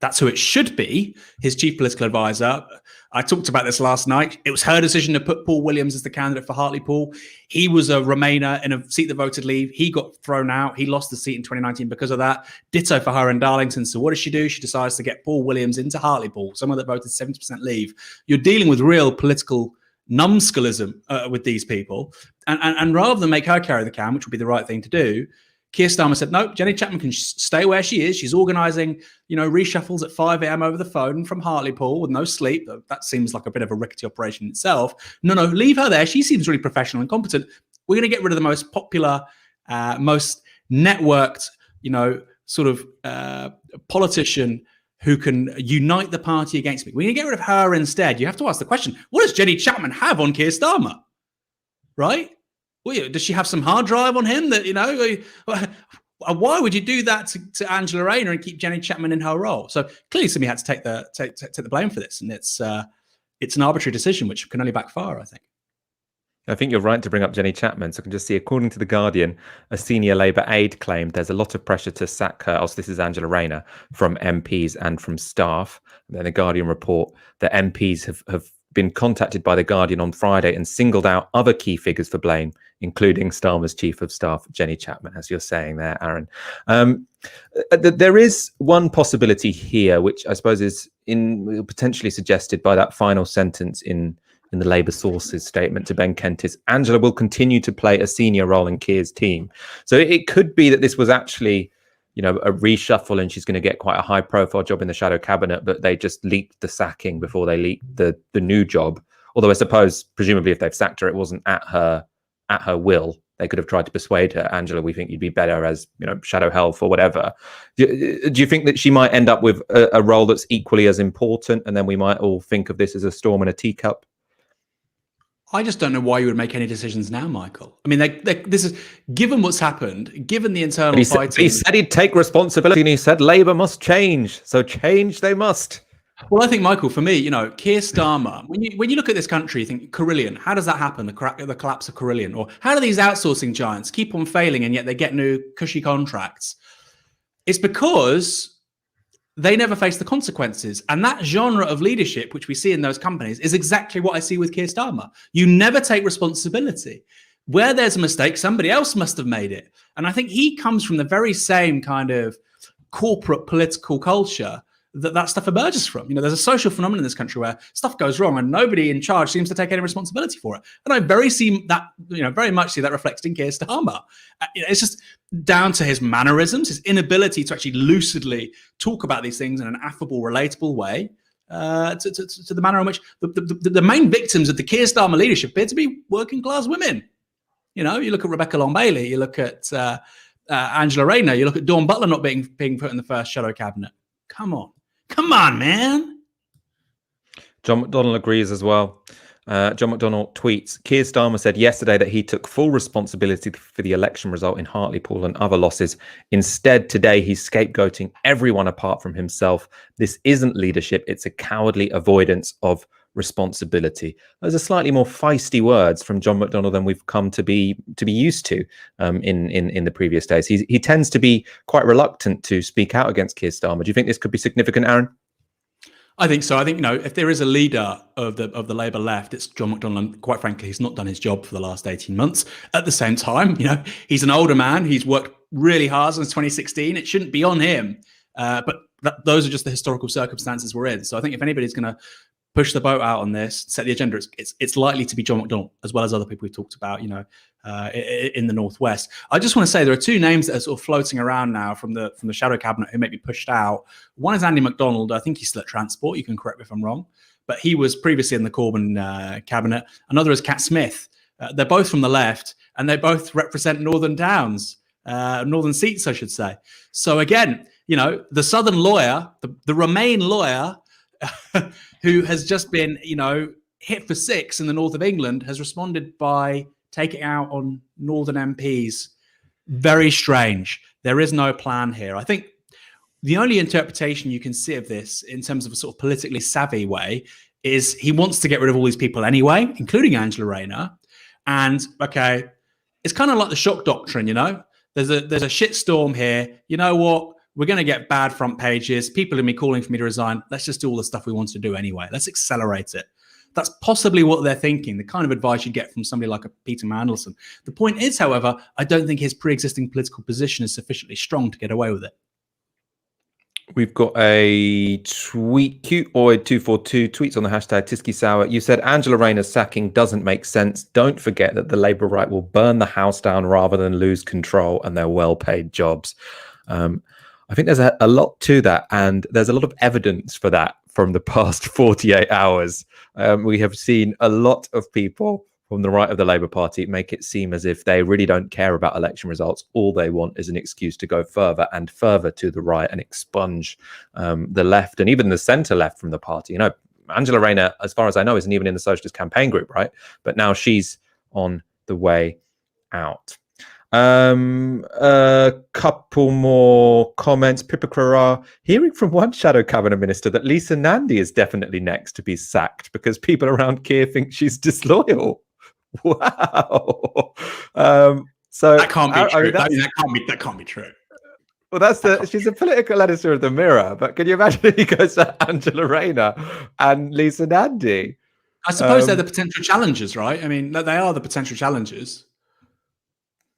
that's who it should be, his chief political advisor. I talked about this last night. It was her decision to put Paul Williams as the candidate for Hartlepool. He was a Remainer in a seat that voted Leave. He got thrown out. He lost the seat in 2019 because of that. Ditto for her in Darlington. So what does she do? She decides to get Paul Williams into Hartlepool, someone that voted 70% Leave. You're dealing with real political numbskullism with these people, and rather than make her carry the can, which would be the right thing to do, Keir Starmer said, no, Jenny Chapman can stay where she is. She's organising, reshuffles at 5 a.m. over the phone from Hartlepool with no sleep. That seems like a bit of a rickety operation itself. No, leave her there. She seems really professional and competent. We're going to get rid of the most popular, most networked, sort of politician who can unite the party against me. We're going to get rid of her instead. You have to ask the question, what does Jenny Chapman have on Keir Starmer? Right? Well, does she have some hard drive on him that, why would you do that to Angela Rayner and keep Jenny Chapman in her role? So clearly somebody had to take the blame for this. And it's an arbitrary decision, which can only backfire, I think. I think you're right to bring up Jenny Chapman. So I can just see, according to The Guardian, a senior Labour aide claimed there's a lot of pressure to sack her. Also, this is Angela Rayner, from MPs and from staff. And then The Guardian report that MPs have been contacted by The Guardian on Friday and singled out other key figures for blame, including Starmer's chief of staff, Jenny Chapman, as you're saying there, Aaron. There is one possibility here, which I suppose is potentially suggested by that final sentence in the Labour sources statement to Ben Kent, is Angela will continue to play a senior role in Keir's team. So it could be that this was actually, a reshuffle and she's going to get quite a high profile job in the shadow cabinet, but they just leaked the sacking before they leaked the new job. Although I suppose, presumably, if they've sacked her, it wasn't at her will. They could have tried to persuade her, Angela, we think you'd be better as, shadow health or whatever. Do you think that she might end up with a role that's equally as important, and then we might all think of this as a storm in a teacup? I just don't know why you would make any decisions now, Michael. I mean, this is, given what's happened, given the internal fighting. He said he'd take responsibility, and he said Labour must change. So change they must. Well, I think, Michael, for me, Keir Starmer, when you look at this country, you think Carillion, how does that happen? The collapse of Carillion, or how do these outsourcing giants keep on failing and yet they get new cushy contracts? It's because they never face the consequences. And that genre of leadership, which we see in those companies, is exactly what I see with Keir Starmer. You never take responsibility. Where there's a mistake, somebody else must have made it. And I think he comes from the very same kind of corporate political culture that stuff emerges from. There's a social phenomenon in this country where stuff goes wrong and nobody in charge seems to take any responsibility for it. And I very much see that reflected in Keir Starmer. It's just down to his mannerisms, his inability to actually lucidly talk about these things in an affable, relatable way, to the manner in which the main victims of the Keir Starmer leadership appear to be working class women. You look at Rebecca Long-Bailey, you look at Angela Rayner, you look at Dawn Butler not being put in the first shadow cabinet. Come on, man. John McDonnell agrees as well. John McDonnell tweets, Keir Starmer said yesterday that he took full responsibility for the election result in Hartlepool and other losses. Instead, today he's scapegoating everyone apart from himself. This isn't leadership. It's a cowardly avoidance of responsibility. Those are slightly more feisty words from John McDonnell than we've come to be used to in the previous days. He tends to be quite reluctant to speak out against Keir Starmer. Do you think this could be significant, Aaron? I think so. I think, if there is a leader of the Labour left, it's John McDonnell. And quite frankly, he's not done his job for the last 18 months. At the same time, he's an older man. He's worked really hard since 2016. It shouldn't be on him. But those are just the historical circumstances we're in. So I think if anybody's going to push the boat out on this, set the agenda, it's likely to be John McDonnell, as well as other people we've talked about, in the Northwest. I just want to say there are two names that are sort of floating around now from the shadow cabinet who may be pushed out. One is Andy MacDonald. I think he's still at Transport. You can correct me if I'm wrong, but he was previously in the Corbyn cabinet. Another is Cat Smith. They're both from the left, and they both represent northern towns, northern seats, I should say. So again, the southern lawyer, the Remain lawyer, who has just been, hit for 6 in the north of England, has responded by taking out on northern MPs. Very strange. There is no plan here. I think the only interpretation you can see of this in terms of a sort of politically savvy way is he wants to get rid of all these people anyway, including Angela Rayner. And, okay, it's kind of like the shock doctrine, you know. There's a shitstorm here. You know what? We're going to get bad front pages. People are going to be calling for me to resign. Let's just do all the stuff we want to do anyway. Let's accelerate it. That's possibly what they're thinking, the kind of advice you get from somebody like a Peter Mandelson. The point is, however, I don't think his pre-existing political position is sufficiently strong to get away with it. We've got a tweet, cuteoid242 tweets on the hashtag Tysky Sour. You said Angela Rayner's sacking doesn't make sense. Don't forget that the Labour right will burn the house down rather than lose control and their well-paid jobs. I think there's a lot to that, and there's a lot of evidence for that from the past 48 hours. We have seen a lot of people from the right of the Labour Party make it seem as if they really don't care about election results. All they want is an excuse to go further and further to the right and expunge the left and even the centre left from the party. You know, Angela Rayner, as far as I know, isn't even in the Socialist campaign group, right? But now she's on the way out. A couple more comments. Pipakara, hearing from one shadow cabinet minister that Lisa Nandy is definitely next to be sacked because people around Keir think she's disloyal. Wow. So that can't be true. I mean, that can't be true. Well, she's a political editor of the Mirror, but can you imagine if he goes to Angela Rayner and Lisa Nandy? I suppose they're the potential challengers, right? I mean, they are the potential challengers.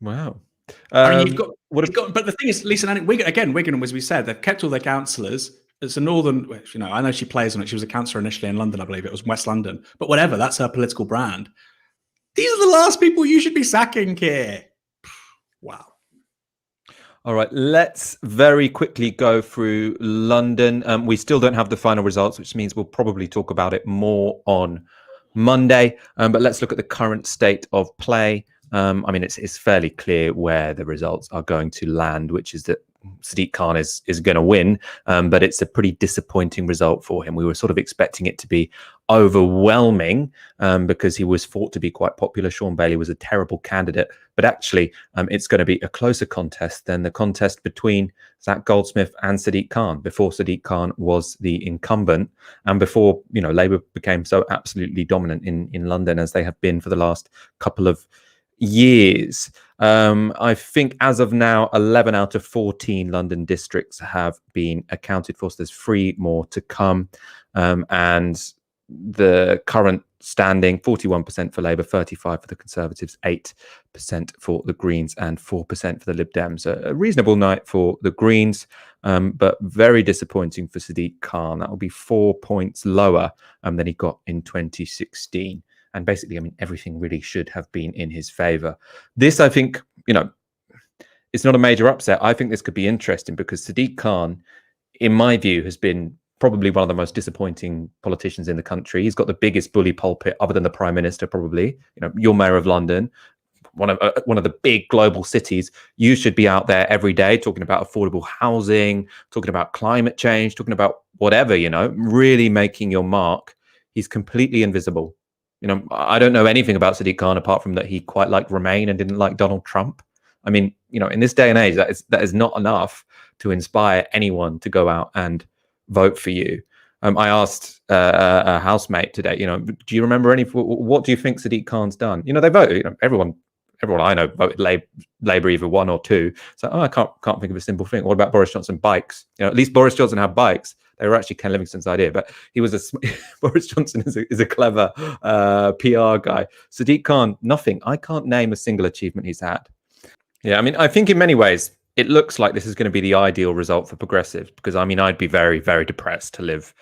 Wow. I mean, but the thing is, Lisa Nandy, Wigan, as we said, they've kept all their councillors. It's a northern, you know, I know she plays on it. She was a councillor initially in London, I believe it was West London, but whatever, that's her political brand. These are the last people you should be sacking, Keir. Wow. All right, let's very quickly go through London. We still don't have the final results, which means we'll probably talk about it more on Monday. But let's look at the current state of play. I mean, it's fairly clear where the results are going to land, which is that Sadiq Khan is going to win, but it's a pretty disappointing result for him. We were sort of expecting it to be overwhelming because he was thought to be quite popular. Sean Bailey was a terrible candidate, but actually it's going to be a closer contest than the contest between Zach Goldsmith and Sadiq Khan, before Sadiq Khan was the incumbent and before, you know, Labour became so absolutely dominant in London as they have been for the last couple of years. I think as of now, 11 out of 14 London districts have been accounted for. So there's 3 more to come. And the current standing, 41% for Labour, 35% for the Conservatives, 8% for the Greens and 4% for the Lib Dems. A reasonable night for the Greens, but very disappointing for Sadiq Khan. That will be 4 points lower than he got in 2016. And basically, I mean, everything really should have been in his favour. This, I think, you know, it's not a major upset. I think this could be interesting because Sadiq Khan, in my view, has been probably one of the most disappointing politicians in the country. He's got the biggest bully pulpit, other than the Prime Minister, probably. You know, you're Mayor of London, one of the big global cities. You should be out there every day talking about affordable housing, talking about climate change, talking about whatever, you know, really making your mark. He's completely invisible. You know, I don't know anything about Sadiq Khan apart from that he quite liked Remain and didn't like Donald Trump. I mean, you know, in this day and age, that is not enough to inspire anyone to go out and vote for you. I asked a housemate today, you know, do you remember what do you think Sadiq Khan's done? You know, they voted, you know, everyone I know voted Labour either 1 or 2. So, I can't think of a simple thing. What about Boris Johnson bikes? You know, at least Boris Johnson had bikes. They were actually Ken Livingstone's idea, but he was Boris Johnson is a clever PR guy. Sadiq Khan, nothing. I can't name a single achievement he's had. Yeah, I mean, I think in many ways it looks like this is going to be the ideal result for progressives, because I mean, I'd be very, very depressed to live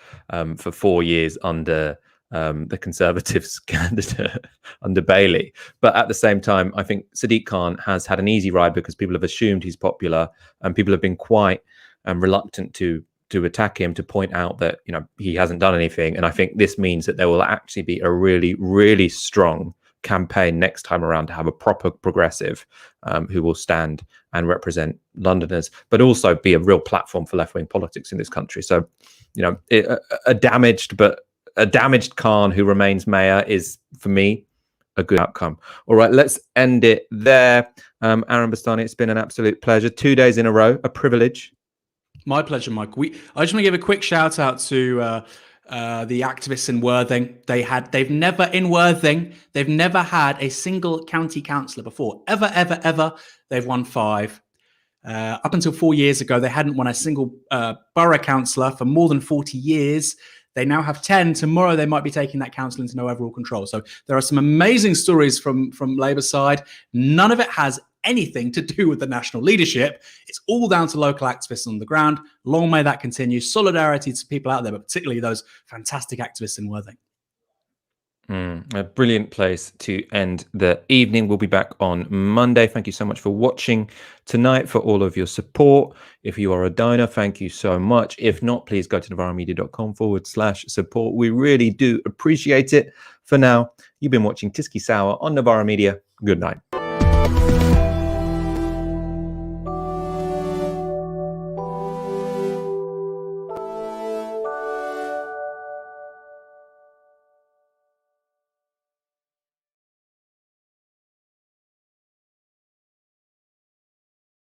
for 4 years under the Conservatives candidate under Bailey. But at the same time, I think Sadiq Khan has had an easy ride because people have assumed he's popular and people have been quite reluctant to attack him, to point out that, you know, he hasn't done anything. And I think this means that there will actually be a really, really strong campaign next time around to have a proper progressive who will stand and represent Londoners, but also be a real platform for left-wing politics in this country. So, you know, a damaged Khan who remains mayor is, for me, a good outcome. All right, let's end it there. Aaron Bastani, it's been an absolute pleasure. 2 days in a row, a privilege. My pleasure, Mike. I just want to give a quick shout out to the activists in Worthing. They've never had a single county councillor before. Ever. They've won 5. Up until 4 years ago, they hadn't won a single borough councillor for more than 40 years. They now have 10. Tomorrow, they might be taking that council into no overall control. So there are some amazing stories from Labour side. None of it has anything to do with the national leadership. It's all down to local activists on the ground. Long may that continue. Solidarity to people out there, but particularly those fantastic activists in Worthing. A brilliant place to end the evening. We'll be back on Monday. Thank you so much for watching tonight, for all of your support. If you are a donor, thank you so much. If not, please go to novaramedia.com/support. We really do appreciate it. For now, you've been watching Tysky Sour on Novara Media. Good night.